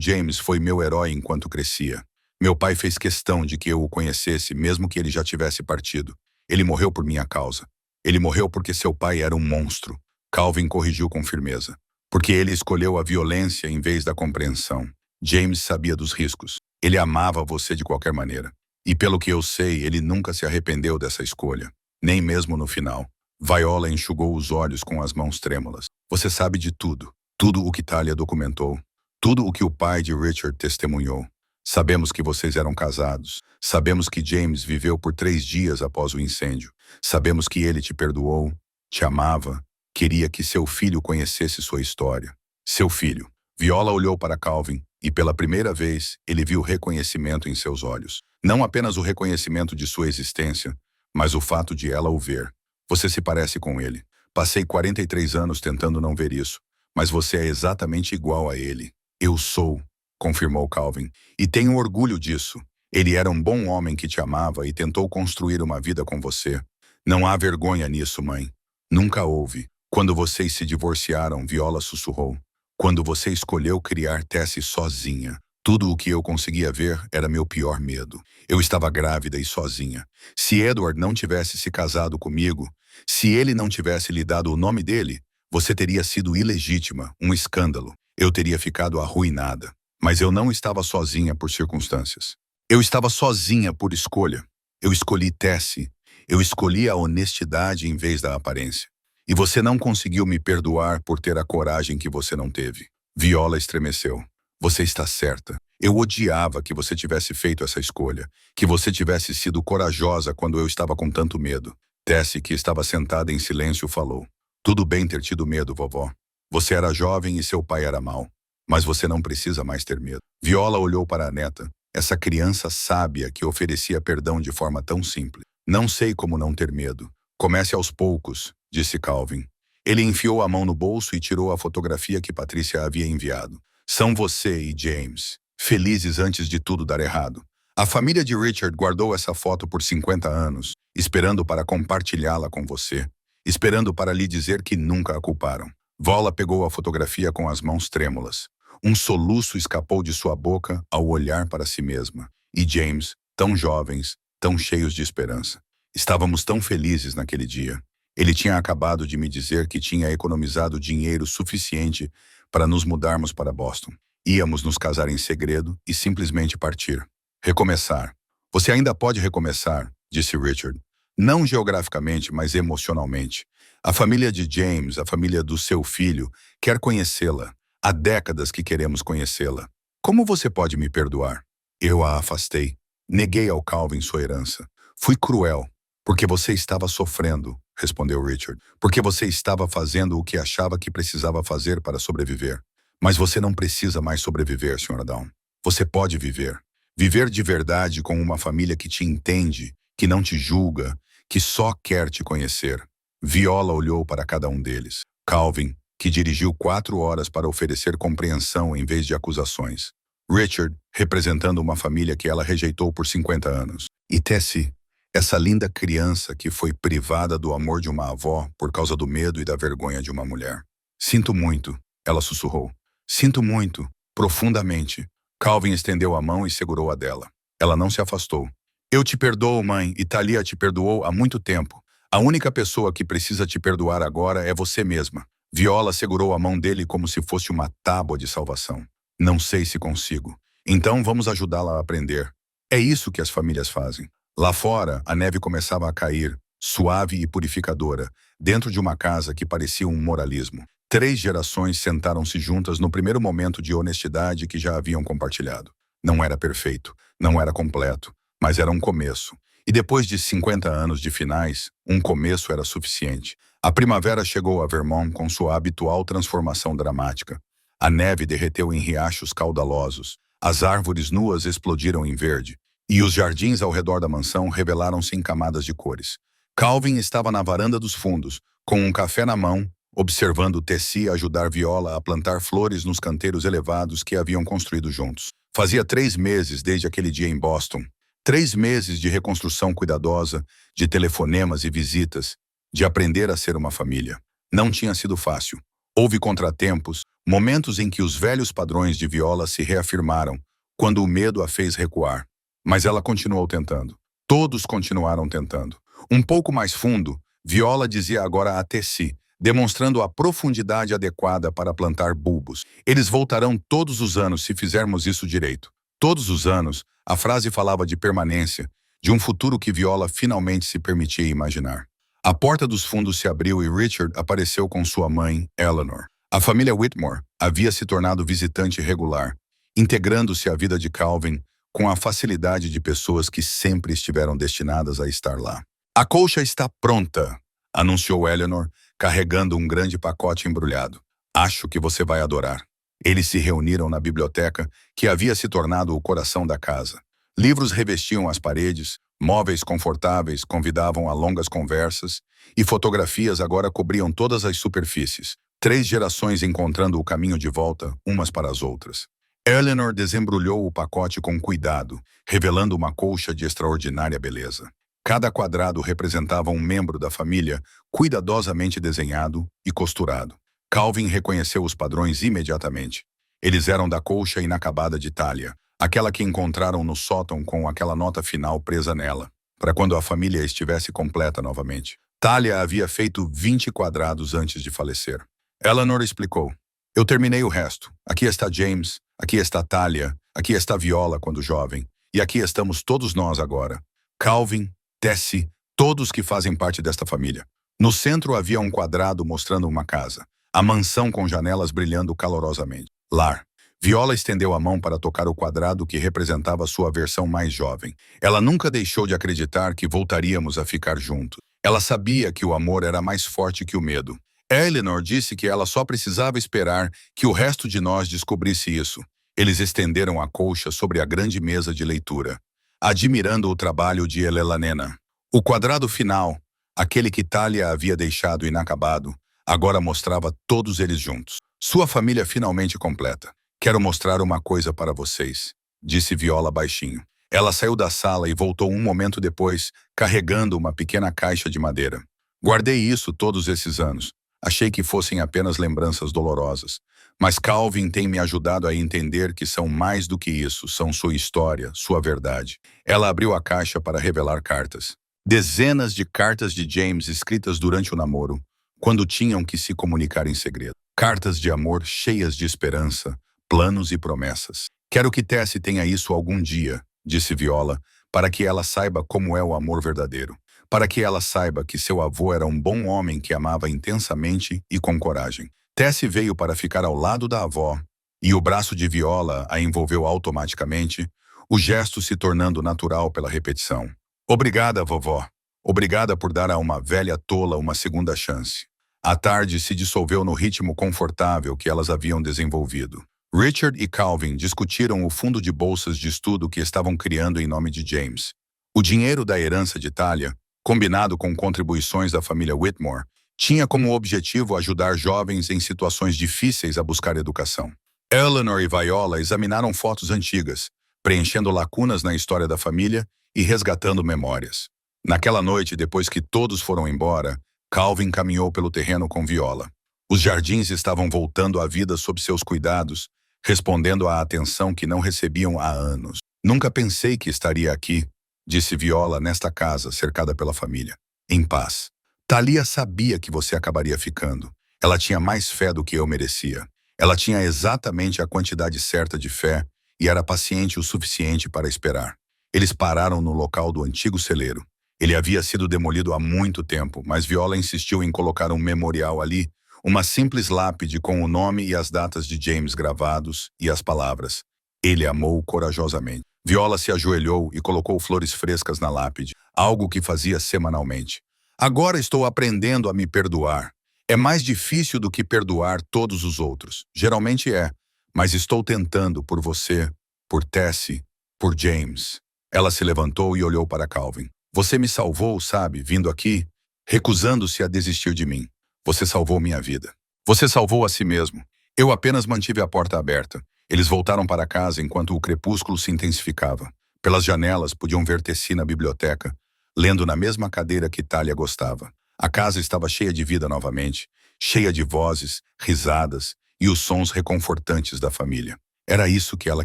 James foi meu herói enquanto crescia. Meu pai fez questão de que eu o conhecesse, mesmo que ele já tivesse partido. Ele morreu por minha causa. Ele morreu porque seu pai era um monstro. Calvin corrigiu com firmeza. Porque ele escolheu a violência em vez da compreensão. James sabia dos riscos. Ele amava você de qualquer maneira. E pelo que eu sei, ele nunca se arrependeu dessa escolha. Nem mesmo no final. Viola enxugou os olhos com as mãos trêmulas. Você sabe de tudo. Tudo o que Talia documentou. Tudo o que o pai de Richard testemunhou. Sabemos que vocês eram casados. Sabemos que James viveu por 3 dias após o incêndio. Sabemos que ele te perdoou, te amava, queria que seu filho conhecesse sua história. Seu filho. Viola olhou para Calvin e pela primeira vez ele viu reconhecimento em seus olhos. Não apenas o reconhecimento de sua existência, mas o fato de ela o ver. Você se parece com ele. Passei 43 anos tentando não ver isso, mas você é exatamente igual a ele. Eu sou, confirmou Calvin, e tenho orgulho disso. Ele era um bom homem que te amava e tentou construir uma vida com você. Não há vergonha nisso, mãe. Nunca houve. Quando vocês se divorciaram, Viola sussurrou. Quando você escolheu criar Tessie sozinha. Tudo o que eu conseguia ver era meu pior medo. Eu estava grávida e sozinha. Se Edward não tivesse se casado comigo, se ele não tivesse lhe dado o nome dele, você teria sido ilegítima, um escândalo. Eu teria ficado arruinada. Mas eu não estava sozinha por circunstâncias. Eu estava sozinha por escolha. Eu escolhi Tessie. Eu escolhi a honestidade em vez da aparência. E você não conseguiu me perdoar por ter a coragem que você não teve. Viola estremeceu. Você está certa. Eu odiava que você tivesse feito essa escolha, que você tivesse sido corajosa quando eu estava com tanto medo. Tessie, que estava sentada em silêncio, falou. Tudo bem ter tido medo, vovó. Você era jovem e seu pai era mau. Mas você não precisa mais ter medo. Viola olhou para a neta, essa criança sábia que oferecia perdão de forma tão simples. Não sei como não ter medo. Comece aos poucos, disse Calvin. Ele enfiou a mão no bolso e tirou a fotografia que Patrícia havia enviado. São você e James, felizes antes de tudo dar errado. A família de Richard guardou essa foto por 50 anos, esperando para compartilhá-la com você, esperando para lhe dizer que nunca a culparam. Viola pegou a fotografia com as mãos trêmulas. Um soluço escapou de sua boca ao olhar para si mesma. E James, tão jovens, tão cheios de esperança. Estávamos tão felizes naquele dia. Ele tinha acabado de me dizer que tinha economizado dinheiro suficiente para nos mudarmos para Boston. Íamos nos casar em segredo e simplesmente partir. Recomeçar. Você ainda pode recomeçar, disse Richard. Não geograficamente, mas emocionalmente. A família de James, a família do seu filho, quer conhecê-la. Há décadas que queremos conhecê-la. Como você pode me perdoar? Eu a afastei. Neguei ao Calvin sua herança. Fui cruel. Porque você estava sofrendo, respondeu Richard. Porque você estava fazendo o que achava que precisava fazer para sobreviver. Mas você não precisa mais sobreviver, Sra. Dawn. Você pode viver. Viver de verdade com uma família que te entende, que não te julga, que só quer te conhecer. Viola olhou para cada um deles. Calvin, que dirigiu 4 horas para oferecer compreensão em vez de acusações. Richard, representando uma família que ela rejeitou por 50 anos. E Tessie, essa linda criança que foi privada do amor de uma avó por causa do medo e da vergonha de uma mulher. Sinto muito, ela sussurrou. Sinto muito, profundamente. Calvin estendeu a mão e segurou a dela. Ela não se afastou. Eu te perdoo, mãe, e Talia te perdoou há muito tempo. A única pessoa que precisa te perdoar agora é você mesma. Viola segurou a mão dele como se fosse uma tábua de salvação. Não sei se consigo. Então vamos ajudá-la a aprender. É isso que as famílias fazem. Lá fora, a neve começava a cair, suave e purificadora, dentro de uma casa que parecia um moralismo. 3 gerações sentaram-se juntas no primeiro momento de honestidade que já haviam compartilhado. Não era perfeito, não era completo, mas era um começo. E depois de 50 anos de finais, um começo era suficiente. A primavera chegou a Vermont com sua habitual transformação dramática. A neve derreteu em riachos caudalosos, as árvores nuas explodiram em verde, e os jardins ao redor da mansão revelaram-se em camadas de cores. Calvin estava na varanda dos fundos, com um café na mão, observando Tessie ajudar Viola a plantar flores nos canteiros elevados que haviam construído juntos. Fazia 3 meses desde aquele dia em Boston. 3 meses de reconstrução cuidadosa, de telefonemas e visitas, de aprender a ser uma família. Não tinha sido fácil. Houve contratempos, momentos em que os velhos padrões de Viola se reafirmaram, quando o medo a fez recuar. Mas ela continuou tentando. Todos continuaram tentando. Um pouco mais fundo, Viola dizia agora a Tessie, demonstrando a profundidade adequada para plantar bulbos. Eles voltarão todos os anos se fizermos isso direito. Todos os anos, a frase falava de permanência, de um futuro que Viola finalmente se permitia imaginar. A porta dos fundos se abriu e Richard apareceu com sua mãe, Eleanor. A família Whitmore havia se tornado visitante regular, integrando-se à vida de Calvin com a facilidade de pessoas que sempre estiveram destinadas a estar lá. A colcha está pronta, anunciou Eleanor, carregando um grande pacote embrulhado. Acho que você vai adorar. Eles se reuniram na biblioteca, que havia se tornado o coração da casa. Livros revestiam as paredes, móveis confortáveis convidavam a longas conversas, e fotografias agora cobriam todas as superfícies. 3 gerações encontrando o caminho de volta, umas para as outras. Eleanor desembrulhou o pacote com cuidado, revelando uma colcha de extraordinária beleza. Cada quadrado representava um membro da família, cuidadosamente desenhado e costurado. Calvin reconheceu os padrões imediatamente. Eles eram da colcha inacabada de Talia, aquela que encontraram no sótão com aquela nota final presa nela, para quando a família estivesse completa novamente. Talia havia feito 20 quadrados antes de falecer. Eleanor explicou. Eu terminei o resto. Aqui está James, aqui está Talia, aqui está Viola quando jovem, e aqui estamos todos nós agora. Calvin, Tessie, todos que fazem parte desta família. No centro havia um quadrado mostrando uma casa, a mansão com janelas brilhando calorosamente. Lar. Viola estendeu a mão para tocar o quadrado que representava sua versão mais jovem. Ela nunca deixou de acreditar que voltaríamos a ficar juntos. Ela sabia que o amor era mais forte que o medo. Eleanor disse que ela só precisava esperar que o resto de nós descobrisse isso. Eles estenderam a colcha sobre a grande mesa de leitura, admirando o trabalho de Elelanena. O quadrado final, aquele que Talia havia deixado inacabado, agora mostrava todos eles juntos. Sua família finalmente completa. Quero mostrar uma coisa para vocês, disse Viola baixinho. Ela saiu da sala e voltou um momento depois, carregando uma pequena caixa de madeira. Guardei isso todos esses anos. Achei que fossem apenas lembranças dolorosas. Mas Calvin tem me ajudado a entender que são mais do que isso, são sua história, sua verdade. Ela abriu a caixa para revelar cartas. Dezenas de cartas de James escritas durante o namoro, quando tinham que se comunicar em segredo. Cartas de amor cheias de esperança, planos e promessas. Quero que Tessie tenha isso algum dia, disse Viola, para que ela saiba como é o amor verdadeiro. Para que ela saiba que seu avô era um bom homem que amava intensamente e com coragem. Tessie veio para ficar ao lado da avó, e o braço de Viola a envolveu automaticamente, o gesto se tornando natural pela repetição. Obrigada, vovó. Obrigada por dar a uma velha tola uma segunda chance. A tarde se dissolveu no ritmo confortável que elas haviam desenvolvido. Richard e Calvin discutiram o fundo de bolsas de estudo que estavam criando em nome de James. O dinheiro da herança de Talia, combinado com contribuições da família Whitmore, tinha como objetivo ajudar jovens em situações difíceis a buscar educação. Eleanor e Viola examinaram fotos antigas, preenchendo lacunas na história da família e resgatando memórias. Naquela noite, depois que todos foram embora, Calvin caminhou pelo terreno com Viola. Os jardins estavam voltando à vida sob seus cuidados, respondendo à atenção que não recebiam há anos. Nunca pensei que estaria aqui, disse Viola nesta casa, cercada pela família. Em paz. Talia sabia que você acabaria ficando. Ela tinha mais fé do que eu merecia. Ela tinha exatamente a quantidade certa de fé e era paciente o suficiente para esperar. Eles pararam no local do antigo celeiro. Ele havia sido demolido há muito tempo, mas Viola insistiu em colocar um memorial ali, uma simples lápide com o nome e as datas de James gravados e as palavras. Ele amou corajosamente. Viola se ajoelhou e colocou flores frescas na lápide, algo que fazia semanalmente. Agora estou aprendendo a me perdoar. É mais difícil do que perdoar todos os outros. Geralmente é, mas estou tentando por você, por Tessie, por James. Ela se levantou e olhou para Calvin. Você me salvou, sabe, vindo aqui, recusando-se a desistir de mim. Você salvou minha vida. Você salvou a si mesmo. Eu apenas mantive a porta aberta. Eles voltaram para casa enquanto o crepúsculo se intensificava. Pelas janelas podiam ver Tessie na biblioteca, lendo na mesma cadeira que Talia gostava. A casa estava cheia de vida novamente, cheia de vozes, risadas e os sons reconfortantes da família. Era isso que ela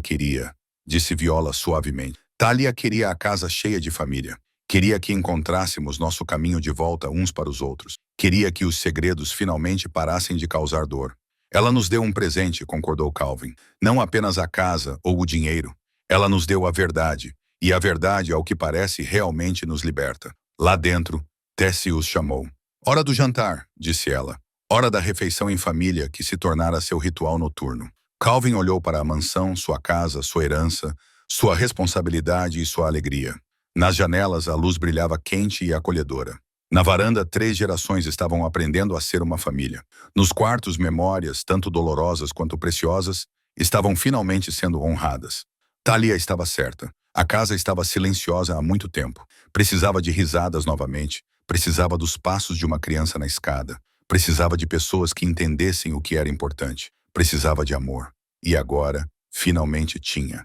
queria, disse Viola suavemente. Talia queria a casa cheia de família. Queria que encontrássemos nosso caminho de volta uns para os outros. Queria que os segredos finalmente parassem de causar dor. Ela nos deu um presente, concordou Calvin. Não apenas a casa ou o dinheiro. Ela nos deu a verdade. E a verdade, ao que parece, realmente nos liberta. Lá dentro, Tessie os chamou. Hora do jantar, disse ela. Hora da refeição em família, que se tornara seu ritual noturno. Calvin olhou para a mansão, sua casa, sua herança, sua responsabilidade e sua alegria. Nas janelas, a luz brilhava quente e acolhedora. Na varanda, 3 gerações estavam aprendendo a ser uma família. Nos quartos, memórias, tanto dolorosas quanto preciosas, estavam finalmente sendo honradas. Thalia estava certa. A casa estava silenciosa há muito tempo. Precisava de risadas novamente. Precisava dos passos de uma criança na escada. Precisava de pessoas que entendessem o que era importante. Precisava de amor. E agora, finalmente tinha.